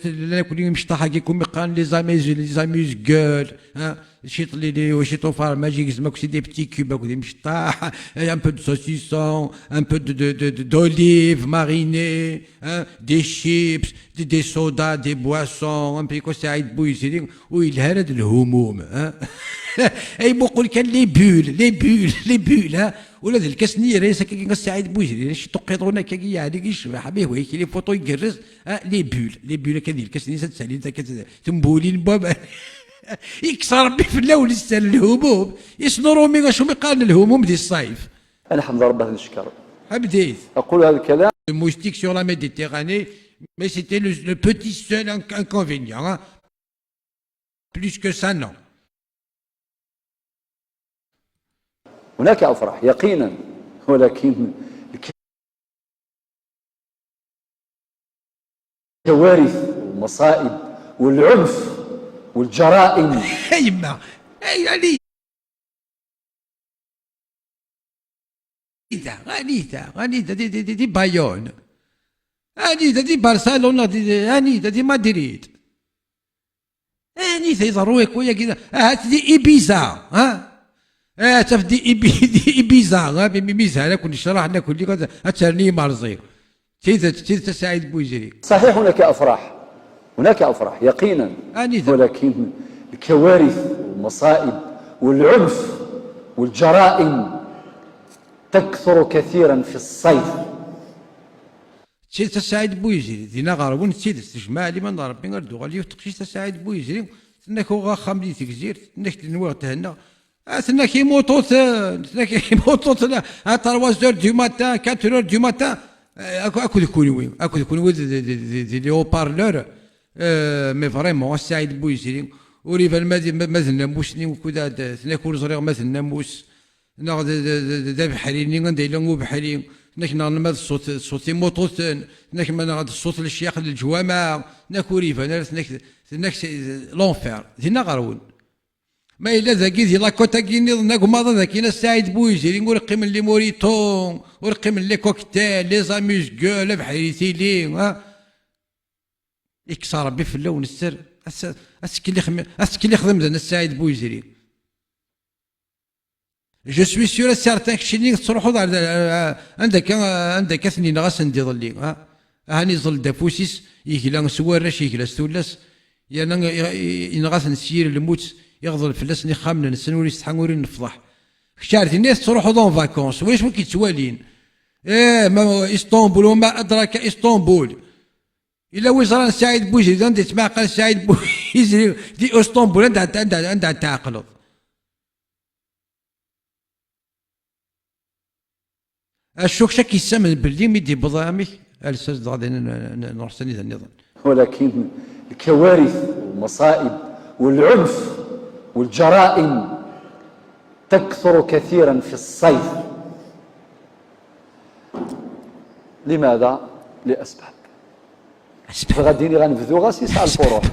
لا كل مشطحه كيكون مقان لي زاميز جول ها شي طلي وشي طوفار ماجيك زعما سي دي بتي كوب هكا مشطاح ان بو دو سوسيسون ان بو دوليف ماريني دي شيبس دي صودا دي بواسون ان بيكو سعيد بويزري ويلهرد الهموم ها اي بقول كان لي بول ها ولا ذا الكاس نيريس كي سعيد بوجري شي تقيطونا كي يعني كيشبح به ويكي لي فوطو يقرز لي بول كذي الكاس نيسا تسالي تنبولي الباب يكسر ربي في اللون السال الهموم يصنروا من شو قال الهموم دي الصيف. انا حمد ربه نشكر حبديت اقول هذا الكلام. الموستيك sur la Méditerranée mais c'était le petit seul inconvénient hein. Plus que ça non. هناك أفراح يقينا ولكن الكوارث والمصائب والعنف والجرائم يما غنيتا دي بايون غنيتا دي برشلونة غنيتا دي مدريد غنيتا يضروي كويا كذا هات دي إيبيزا ها تفدي إبيزا بميزها كل شرحنا كل كذا أترني مرزي تيزا سعيد بوجري. صحيح هناك أفراح يقينا ولكن الكوارث والمصائب والعنف والجرائم تكثر كثيرا في الصيف. تيزا سعيد بوجري دينا غاربون تيزا تجمع لي من ربي غردو غالي تقشيتا سعيد بوجري تنك هو خاملي تكزير تنك تنوغ تهنا تنك يموتوت 3 heures du matin 4 heures du matin اكو يكون وين دي لي هوبارلور مي فريمون السعيد بويزري وريفا مازلنا موسني وكذا تنك ورزريغ مازلنا موس ناخذ ذا بحريني غندير بحرين نك نعلم الصوت موتوت نك ما ناخذ الصوت للشيخ للجوامع نك وريفا نك لونفير دينا غارون ما إلا ذاكي ديال لاكوتا كيني ظناك ماضا ذاكينا السعيد بويزري ورقي من لي موريتون ورقي من لي كوكتيل لي زاميز كول بحريتي لي ها يكسر ربي في اللون السر اسكي اللي خدم زعما السعيد بويزري. جو سوي سيور سارتان كشي تروحوا عندك اثنين غاس ندي ظلي ها هاني ظل دافوسيس يكلا سوارش يكلا ستولاس ينغاس نسير الموت يغضل فلاس ني خامنا نسنوري يستحموري نفضح. شارتي الناس تروحوا دون فاكونس واش ما كيتوالين ما اسطنبول وما ادراك اسطنبول. الا وزران سعيد بوزيد عندي تمعقل سعيد بوزيد دي اسطنبول عندها تعقلوا. الشوك شاك يسمى باللي ميدي بضامي الاستاذ غادي نرسل ذا النظام. ولكن الكوارث والمصائب والعنف والجرائم تكثر كثيرا في الصيف. لماذا؟ لأسباب. فغادي غنبدو غا سيسع الفروح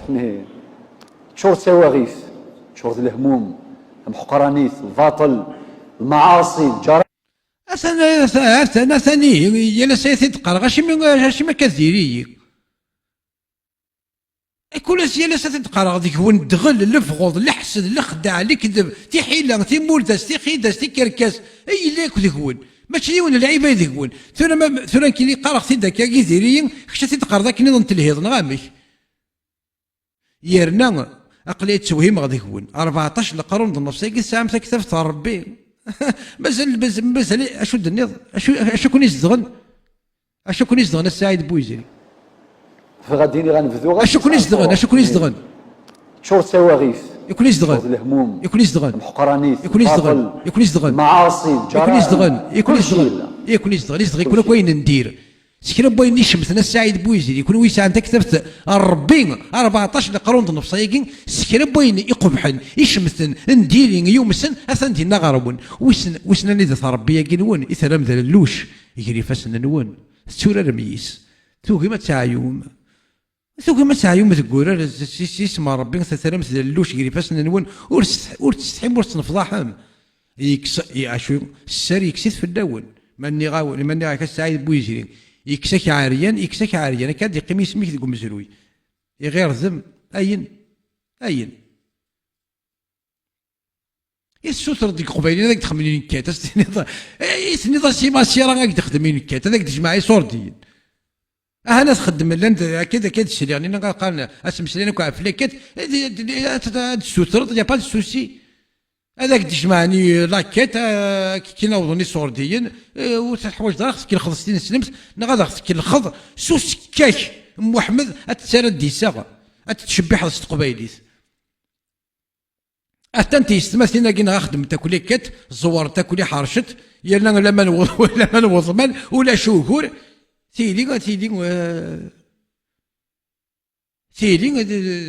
شهور سواغيث، شهور الهموم، المحقرانيث، الباطل، المعاصي، الجرائم. أنا ثاني يلا سيتقرا غاشي ما كثيري كل شيء يلا سيتقرا ديك هو الدغل الفغوض الحسد الخداع الكذب تيحيلا تيمولداس تيخيداس تيكركاس اي ليك ذيك هون ماشي وين اللعيبه ذيك هون ثم كي اللي قرا ختي داك كيديري خشى تيتقرا ذاك نظام تلهيض نغامي يرنا اقليه توهيم غادي هون 14 القرون د النص ساعه كتبت ربي مازال اشو النظام اشو كون يزدغن السعيد بويزيري فغادي غنبدو اشو كون يزدغن شهور سواغيث يكون يزدغن الهموم يكون يزدغن المحقرانيث يكون يزدغن المعاصي الجرائم يكون يزدغن كوين ندير سكرا بوين يشمثنا السعيد بويزيري يكون ويسع انت كتبت ربي 14 قرون د نفسيكين سكرا بوين يقبحن يشمثن نديرين يومسن اثن دينا غربون وسنا نذا ربي يقنون اثرم ذا اللوش يجري فاسن نون سورة رميس توقي ما تعيوم تقول اسم ربي ثرم ذا اللوش يجري فاسن نون ورتستحم ورتنفضحهم يعشو السر يكسيت في الدون ماني غاك السعيد بويزيري يكسك عاريان كاد يقيم يسميك ذوك مزروي غير ذم اين السوتر ديك قبيلين هذاك تخملين كات النظام سيما سيرا غاك تخدمين كات هذاك تجمعي صورديين انا تخدم لان كذا تشري يعني قال اسم سلينا كاع فليكات السوتر يا با سوسي هذاك تجمعني لاكيت كي نوضني صورديين وتحوايج دار خصك الخض سلمت غادا خصك الخض سوس كاك محمد اتسرد ديسا اتشبح راسك قبايليت انت يستمثلنا كي خدم تاكلي كات زوار تاكلي حرشت يلا لا ما نوض ولا شهور تيلي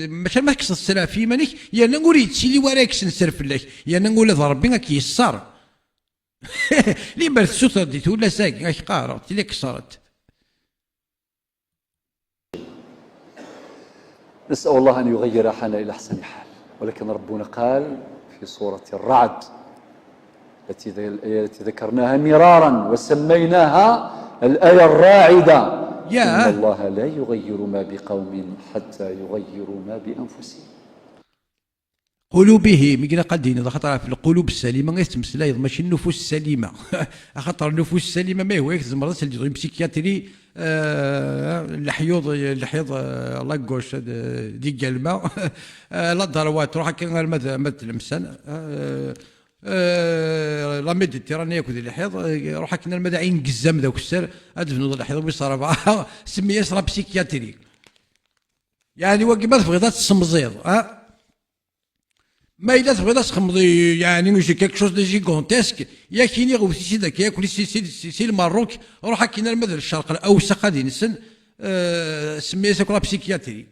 ماشي ما كسر السرا في مانيك يا نقول تسيلي وراك سنسرف لك يا نقول ربي راك يسر لي مرت السوتر ديت ولا ساكي راك قارا تي كسرت. نسأل الله أن يغير حالنا إلى أحسن حال، ولكن ربنا قال في سورة الرعد التي ذكرناها مرارا وسميناها الآية الراعدة: إن الله لا يغير ما بقوم حتى يغيروا ما بأنفسهم. قلوبهم يقنا قدين خاطر في القلوب السليمه غير تمسلا ماشي النفوس السليمه خاطر النفوس السليمه ما هو يكتب مرات اللي بسيكياتري الحيوض الله يقوش دي قلمه لا ضروات تروح كان مثل المسان لا ميديتيرانيه كذا الحيض روح كنا المداعين قزام ذاك السر ادفنوا الحيض ويصير ربعه سميه صرا بسيكياتري يعني وقت ما تبغي تسمزيض ما إلا تبغي تخمضي يعني ماشي كيك شوز دي جيغونتيسك يا كيني غوتي داك ياكل سي الماروك روح كينا المثل الشرق الاوسط غادي نسن سميه ساكولا بسيكياتري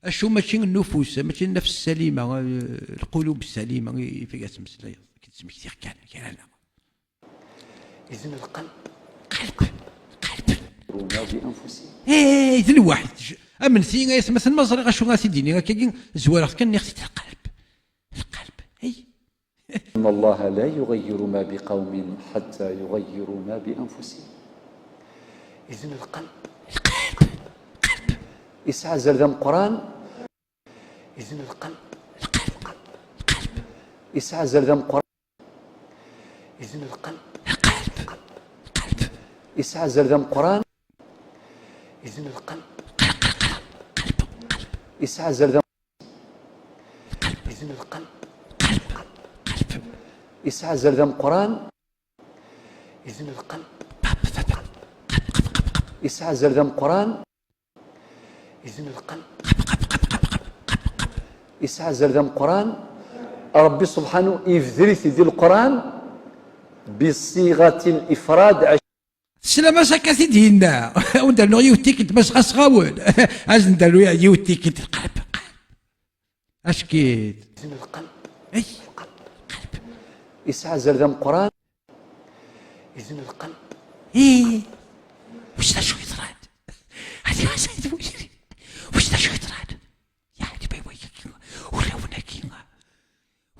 اشو ماشي النفوس ماشي النفس السليمه القلوب السليمه في تمسلا كتسمي كثير كان لا اذن القلب قلب بانفسهم اذن الواحد امن ثي مثلا مصري غاشو غاسي ديني كاين زوار كان يختي القلب اي ان الله لا يغير ما بقوم حتى يغيروا ما بانفسهم. اذن القلب يسعى زردم قران. اذن القلب يسعى زردم قران. اذن القلب يسعى زردم قران. اذن القلب يسعى زردم. اذن القلب يسعى زردم قران. إذن القلب يسعى زردم قرآن. إذن القلب يسعى زردم قرآن. ربي سبحانه يفذرث ذي القرآن بصيغة الإفراد. السلامة سكتي دينا وندير له يوتيكت بس خاص غاول عايز ندير له يوتيكت القلب اشكيت. إذن القلب اي القلب يسعى زردم قرآن. إذن القلب ايه وش ذا شو يطراد هذه سيد بوشري وش ذا شو يطراد يعني بي ويكي ولا ونكينا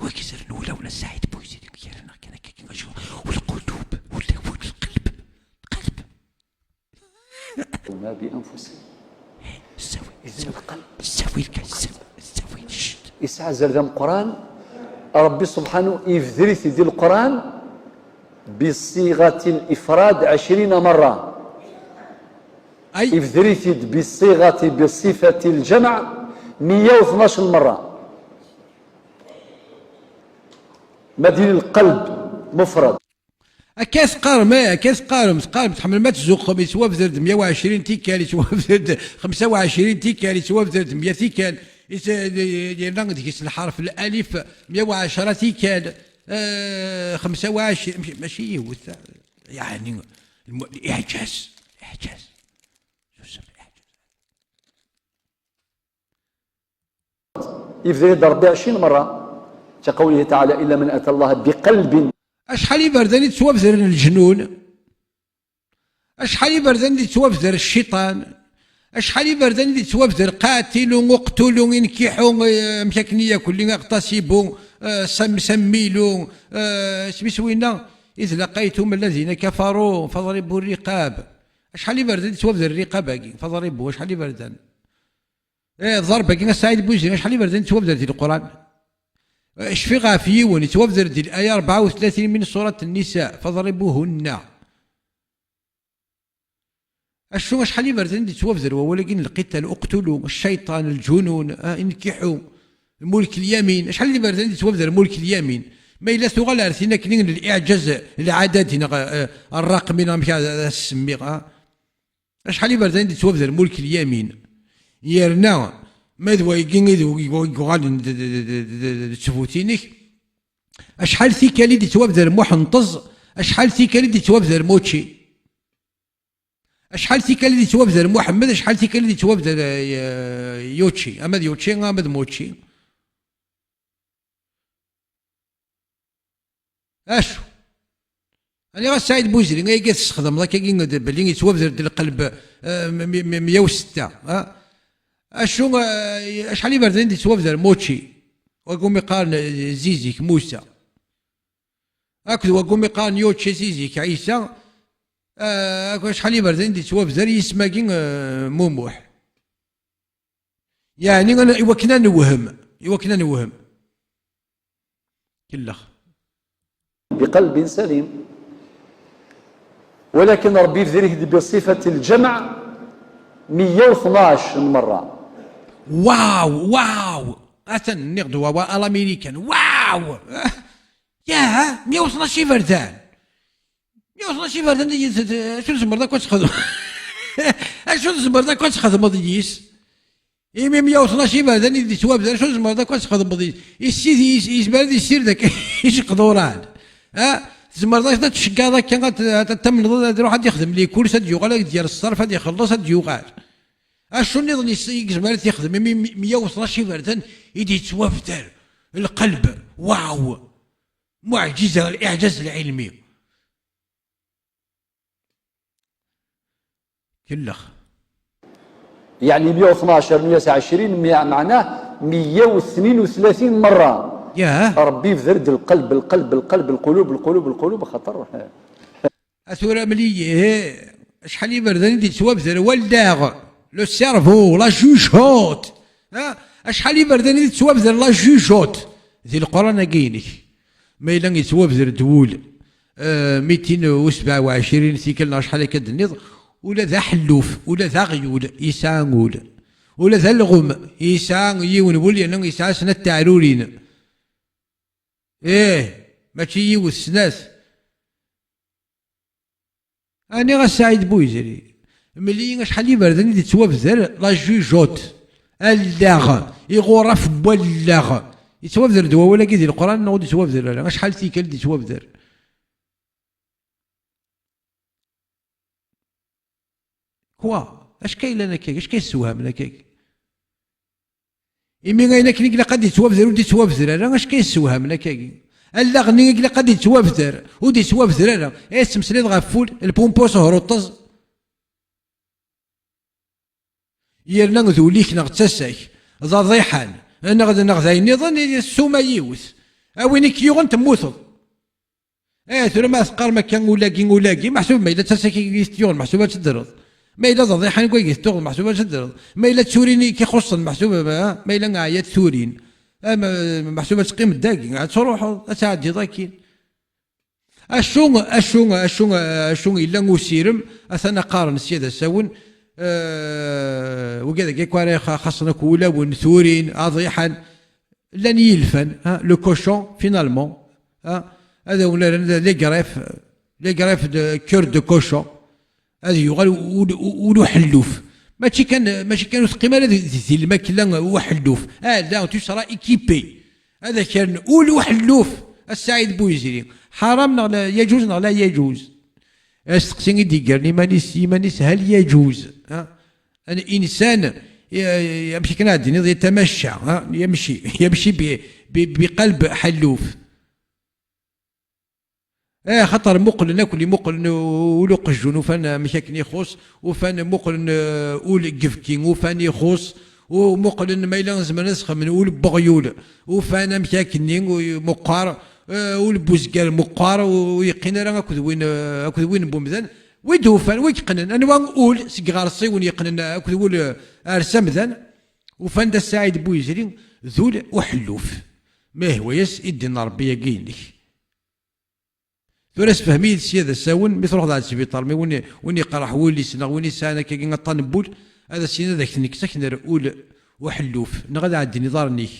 وكسر ولا سعيد بوشري كيرنا كنا شو والقلوب ولا القلب القلب ما بأنفسهم. سوي إذن القلب سوي سوي يسعى زردم قرآن. ربي سبحانه يفذرث ذي القرآن بصيغة الإفراد 20 مرة. اي يفذرث بالصيغة بصفة الجمع 112 مرة. مدين القلب مفرد. كاس قارم كاس قارم تحمل ما تزوق يسوا بزرد 120 تيكال يسوا بزرد 25 تيكال يسوا بزرد 100 تيكال ديالنا ديك الحرف الالف 110 تيكال 25 ماشي هو يعني اعجاز يفذرث ربي 20 مرة كقوله تعالى إلا من أتى الله بقلب. اشحال يبردان يتوافذر الجنون اشحال يبردان يتوافذر الشيطان اشحال يبردان يتوافذر قاتل وقتل ينكح مشاكن ياكل اغتصب سميلو سميسوينا اذ لقيتم الذين كفروا فضربوا الرقاب. اشحال يبردان يتوافذر الرقاب فضربوا اشحال يبردان ضرب كي سعيد بوزير اشحال يبردان يتوافذر ديال القران. اشفي غافي ونتوفذر دي الآية 34 من سورة النساء فضربوهن. اشو شحال يبردن دي توفذر ولكن القتال اقتلوا الشيطان الجنون انكحوا ملك اليمين. شحال يبردن دي توفذر ملك اليمين ما إلا ثغال ارثنا كنين الاعجاز العدد الرقم مشى السمي شحال يبردن دي توفذر ملك اليمين يرنا ماذا يقال تفوتينك. اشحال ثيكالي دي توابذر محنطز اشحال ثيكالي دي توابذر موتشي اشحال ثيكالي دي توابذر محمد اشحال ثيكالي دي توابذر يوتشي اماد يوتشي اماد موتشي. اشو انا غا سعيد بوزري غا يقاس تستخدم ذاك بلي يتوابذر القلب 106 اشو اشحال يبردن دي توافذر موتشي وقوم يقال زيزيك موسى هكذا وقوم يقال يوتشي زيزيك عيسى شحال يبردن دي توافذر يسماكين موموح. يعني انا يوكنا نوهم كلخ بقلب سليم. ولكن ربي يفذرث بصفة الجمع 112 مرة. واو اثن نغدو الامريكان واو ياه 112 فردان 112 فردان شنو زمر ذاك تخدم شنو زمر ذاك تخدم ديس 112 فردان اللي توابذر شنو زمر ذاك تخدم ديس السيدي يسبر يسير ذاك ايش قدوران زمر ذاك تشقى ذاك كان تمن تروح حد يخدم لي كل سد يوغال ديال الصرف هاد يخلص هاد يوغال. اشو نظن يقزمر يخدم 112 فردان يدي توافذر القلب. واو معجزه الاعجاز العلمي كلخ. يعني 112 120 معناه 132 مرة. ياه ربي يفذرد القلب القلوب خطر. اثورا مليه شحال يبردن يدي توافذر والداغ لو سيرفو لا جوجوت شحال يبردن يدي توافذر لا جوجوت ذي القران كاينك ما الا يتوافذر دول 227 ثيكلنا شحال كدنيض ولا ذا حلوف ولا ذا غيول يسانغول ولا ذا الغم يسان يون ولي انه يسان سنه التعرورين ماشي يوث سناس أنا غا سعيد بويزري ملي شحال يبردني دي توافذر لا جوجوت اللاغ يغرف بولاغ يتوافذر دوا ولا كي ديال القران نوض يتوافذر شحال تيكال دي توافذر كوا اش كاين لنا كيك اش كيسوهم لنا كيك إمي غاينا كنيك لا قد يتوافذر ودي توافذر انا اش كيسوهم لنا كيك اللاغ نيك لا قد يتوافذر ودي توافذر انا اسمسليت غفول البومبوس هروطز يرنا ذوليك نغتساك ذا ضيحان انا غدا نغذاي النظام السوما يوث اوينك يغن تموثض ثم ما ثقار ما كان ولاكي محسوب ما الا تساكي يستيون محسوبه تدرض ما الا ذا ضيحان كوي يستوغ محسوبه تدرض ما الا تسوريني كي خصن محسوبه ما الا عيات ثورين محسوبه تقيم الداكي عاد تروحوا تعدي ضاكين اشون الا نسيرم اثنا قارن السياده ساون وكذا كيكواري خاصنا كولا ونثورين اضيحا لن يلفن لو كوشون فينالمون هذا ولا لي غريف دو كور دو كوشون هذا يغال ولو حلوف ماشي كانوا ثقيمه ذي الماكله وحلوف لا تسرى ايكيبي هذا كان ولو حلوف السعيد بويزيري حرام لا يجوز لا يجوز استقسيني ديقرني مانيس هل يجوز الانسان يمشي كنادي يتمشى يمشي بقلب حلوف خطر مقلن كل مقلن ولق الجنو فان مشاكل يخص وفان مقلن ول قفكين وفان يخص ومقلن ما يلا زمان نسخ من ول بغيول وفان مشاكل مقار والبوزكال مقار ويقين راه اكد وين بومذان ويدوفان ويقنن انا نقول سكغار الصيون يقنن اكد ول ارسم ذن وفان دا السعيد بويزري ذول وحلوف ما هو يس يدينا ربي يقينك ثلاث فهمي السياده ساون مثل روح على السبيطار مي وين يقرح ولي سنه وين سانا كي نطنبول هذا السنه ذاك تنكسك نقول وحلوف نغدا عندي نظار نيك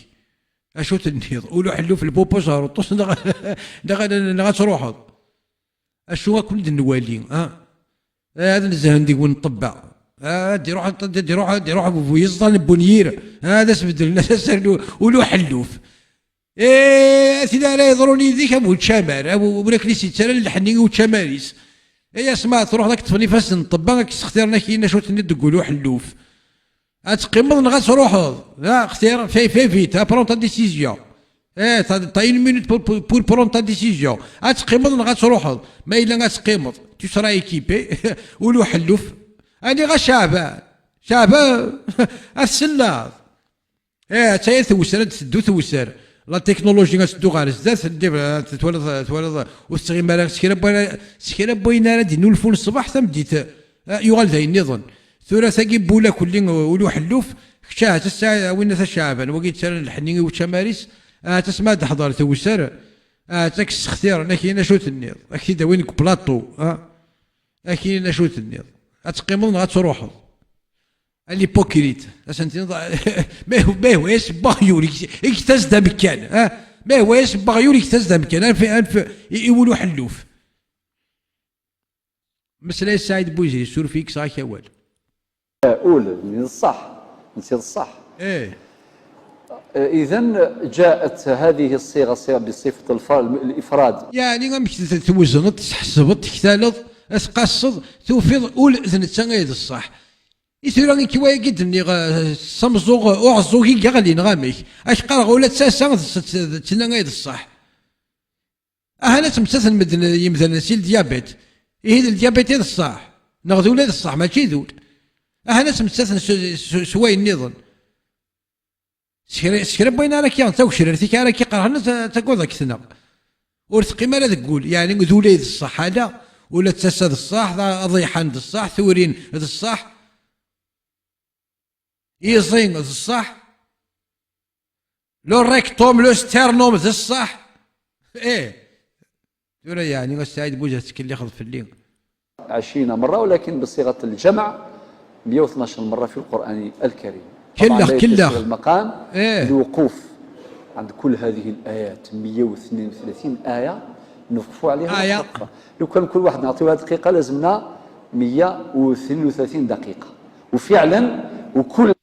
اشو تنيض ولو حلوف البوبوس هروطوس نغا تروحض اشو كل النوالي هذا نزهن ديك ونطبع دي روح ويصدل بونير هذا سبدل الناس ولو حلوف ثنا لا يضروني ذيك ابو تشامر ابو كليسي تسال الحني وتشاماريس اسمع تروح ذاك طفلي فاس نطبع اختيارنا كاين شو تقولوا حلوف اتقمض نغا تروحض اختيار في برون تا ديسيزيون تا اون مينوت بور برون تا ديسيزيون اتقمض نغا تروحض ما الا غتقمض تو سرا ايكيبي ولو حلوف اني غا شعبان السلاط تا ثوسر تدو ثوسر لا تكنولوجيا غتدو غير زاد تولد واستغمال سكيرا بوينا دي نولفون الصباح ثم ديت يغال ذا النظام ثلاثة بولا كلين ولو حلوف شاهت الساعة وين الشعبان وقيت سال الحنيني وتشاماريس تسمع تحضر توسر تاكس اختيار لكن شوت النيض اكيد وينك بلاطو اكيد شوت النيض اتقيمون غتروحوا الهيبوكريت اسنتي ما هو ايش باغيوري اكتاز مكان ما هو ايش باغيوري اكتاز مكان الف يقولوا حلوف مسألة السعيد بوزيري سور فيك صحيح اول أقول من الصح نسير الصح إذا جاءت هذه الصيغة بصفة الإفراد يعني غمش توزنت تحسبت تكتالط تقصد توفيض أول ذنتان غير الصح يثيرني كوايا جدني صمزوغ أعزوغي كغلي نغاميك أش قرغ ولا تساسا تنا غير الصح أهلا تمتثل مدن يمثل نسيل ديابيت إيه الديابيت هذا الصح نغذو لا الصح ماشي ذول أهلا تمتثل سواي النظام سكرا بوينا راك يا تو شريتك راك قرهنا تقول ذاك ثنا ورثقي ما لا تقول يعني ذولي الصح هذا ولا تساسد الصح ضيحان الصح ثورين الصح يزين الصح لو ريكتوم لو ستيرنوم الصح تقول يعني السعيد بوجهتك اللي ياخذ في الليل 20 مرة ولكن بصيغة الجمع 112 مرة في القرآن الكريم كله المقام الوقوف عند كل هذه الآيات 132 آية نوقفوا عليها آية لو كان كل واحد نعطيوها دقيقة لازمنا 132 دقيقة. وفعلا وكل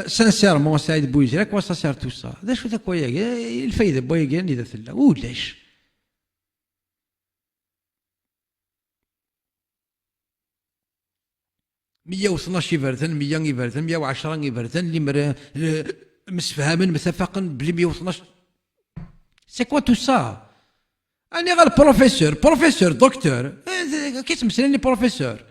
سانسيرمون سعيد بويزير راك واش سير تو سا هذا شو ذاك وياك الفايده بويا اذا ثلا ولاش 112 يفرثن 100 يفرثن 110 يفرثن اللي مسفهما متفقا بلي 112 سي كوا تو سا اني غير بروفيسور دكتور كي تمثلني بروفيسور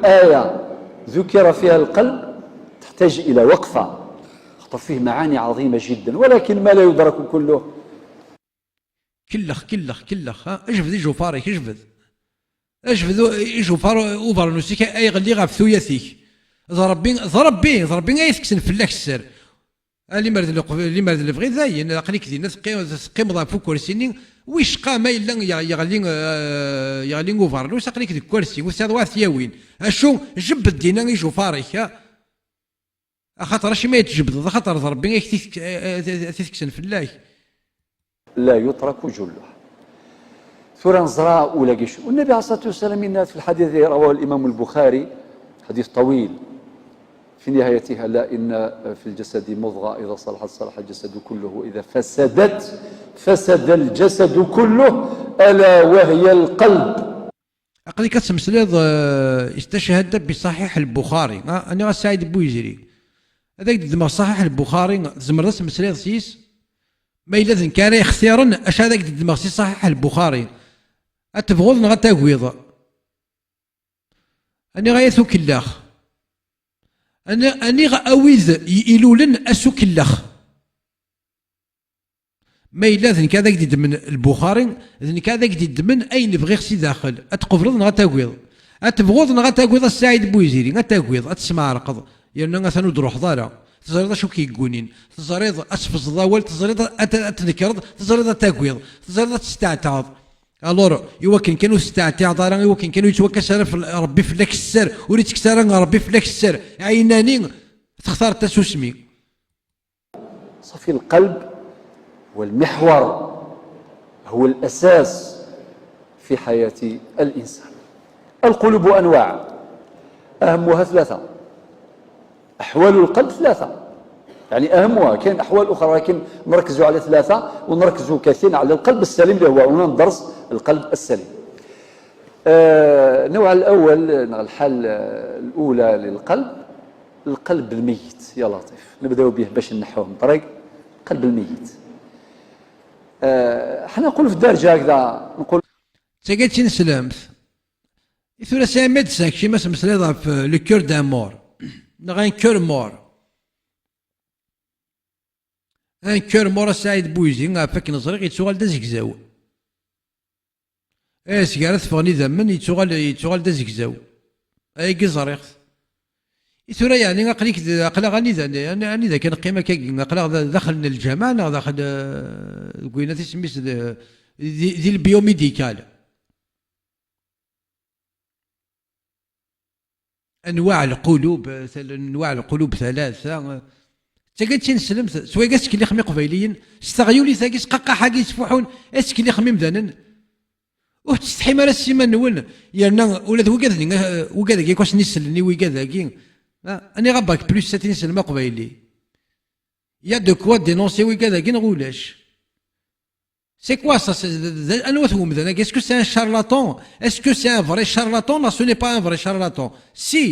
آية ذكر فيها القلب تحتاج إلى وقفة، خاطر فيه معاني عظيمة جدا، ولكن ما لا يدرك كله. كلخ اجفد يجوفارك اجفد يجوفار اوفر نوسيك اي غلي غاف ثوياثيك ضربين اي تكسن فلاك السر اللي مرد اللي بغي ذاين قليك دينا تقيم ضا فوق كرسيني ويش قام الا يغلي اوفر نوس قليك ديك كرسي وساد واثياوين اشو جبد دينا يجوفارك خاطر اش ما يتجبد خاطر ضربين اي تكسن فلاك لا يترك جله. ثورة نزراء ولا قش. والنبي عليه الصلاة والسلام في الحديث رواه الإمام البخاري حديث طويل في نهايتها: لا إن في الجسد مضغة إذا صلحت صلح الجسد كله وإذا فسدت فسد الجسد كله ألا وهي القلب. أقلي كتمسليض استشهد بصحيح البخاري أنا سعيد بويزري هذاك دماغ صحيح البخاري زمر تمسليض سيس ما إلا ذن كان اختيارا اش هذاك دماغ سي صحيح البخاري أتبغض نغا تاكويض أني غايثو كلاخ أني غاويذ يلولن أسو كلاخ ما إلا ذن كذاك ديد من البخاري ذن كذاك ديد من أين بغي خسي داخل أتقفرض نغا تاكويض أتبغض نغا تاكويض السعيد بويزيري نغا تاكويض أتسمع رقض يعني غاثانو دروح ضارة تزريض شو كيقونين تزريض أسفز ضوال تزريض أتنكرض تزريض تاكويض تزريض تستعتاض الور يوكن كانوا استعتاض راه يوكن كانوا يتوكل ربي فلاك السر وريت كسر ربي فلاك السر عيناني تختار تسوسمي صفي القلب والمحور هو الأساس في حياة الإنسان. القلوب أنواع أهمها ثلاثة. أحوال القلب ثلاثة، يعني أهمها كاين أحوال أخرى لكن نركزوا على ثلاثة ونركزوا كثيرا على القلب السليم اللي هو عنوان الدرس القلب السليم. النوع الأول الحالة الأولى للقلب القلب الميت. يا لطيف نبداو به باش نحوه من طريق القلب الميت. حنا نقول في الدارجة هكذا نقول تاكاتي نسلمت ثورة سي ميدسان كشي ما مسليضة في لو كور دان مور un cœur mort. Un cœur mort سعيد بويزي عفاك نظريق يتسوغال دا زكزاو سكارات فغني ذمن يتسوغال دا زكزاو اي زريق ثورة يعني قلا غني ذا كان قيمة كاكي قلا داخل الجامعة داخل قوينا تسميس ذي البيوميديكال انواع القلوب ثلاثه تاكاتشي نسلمت سواء كاسك اللي خمي قبيليين استغيو لي ثاكيس قاقا حاجي يسفحون اسك اللي خمي مذنن وتستحي مال السيما نول يعني ولاد وكذا كواش نسلني وكذا اني غباك بلوس ساتين سلمى قبيلي يا دو كوا دينونسي وكذا نقولاش C'est quoi ça? Est-ce que c'est un charlatan? Est-ce que c'est un vrai charlatan? Non, ce n'est pas un vrai charlatan. Si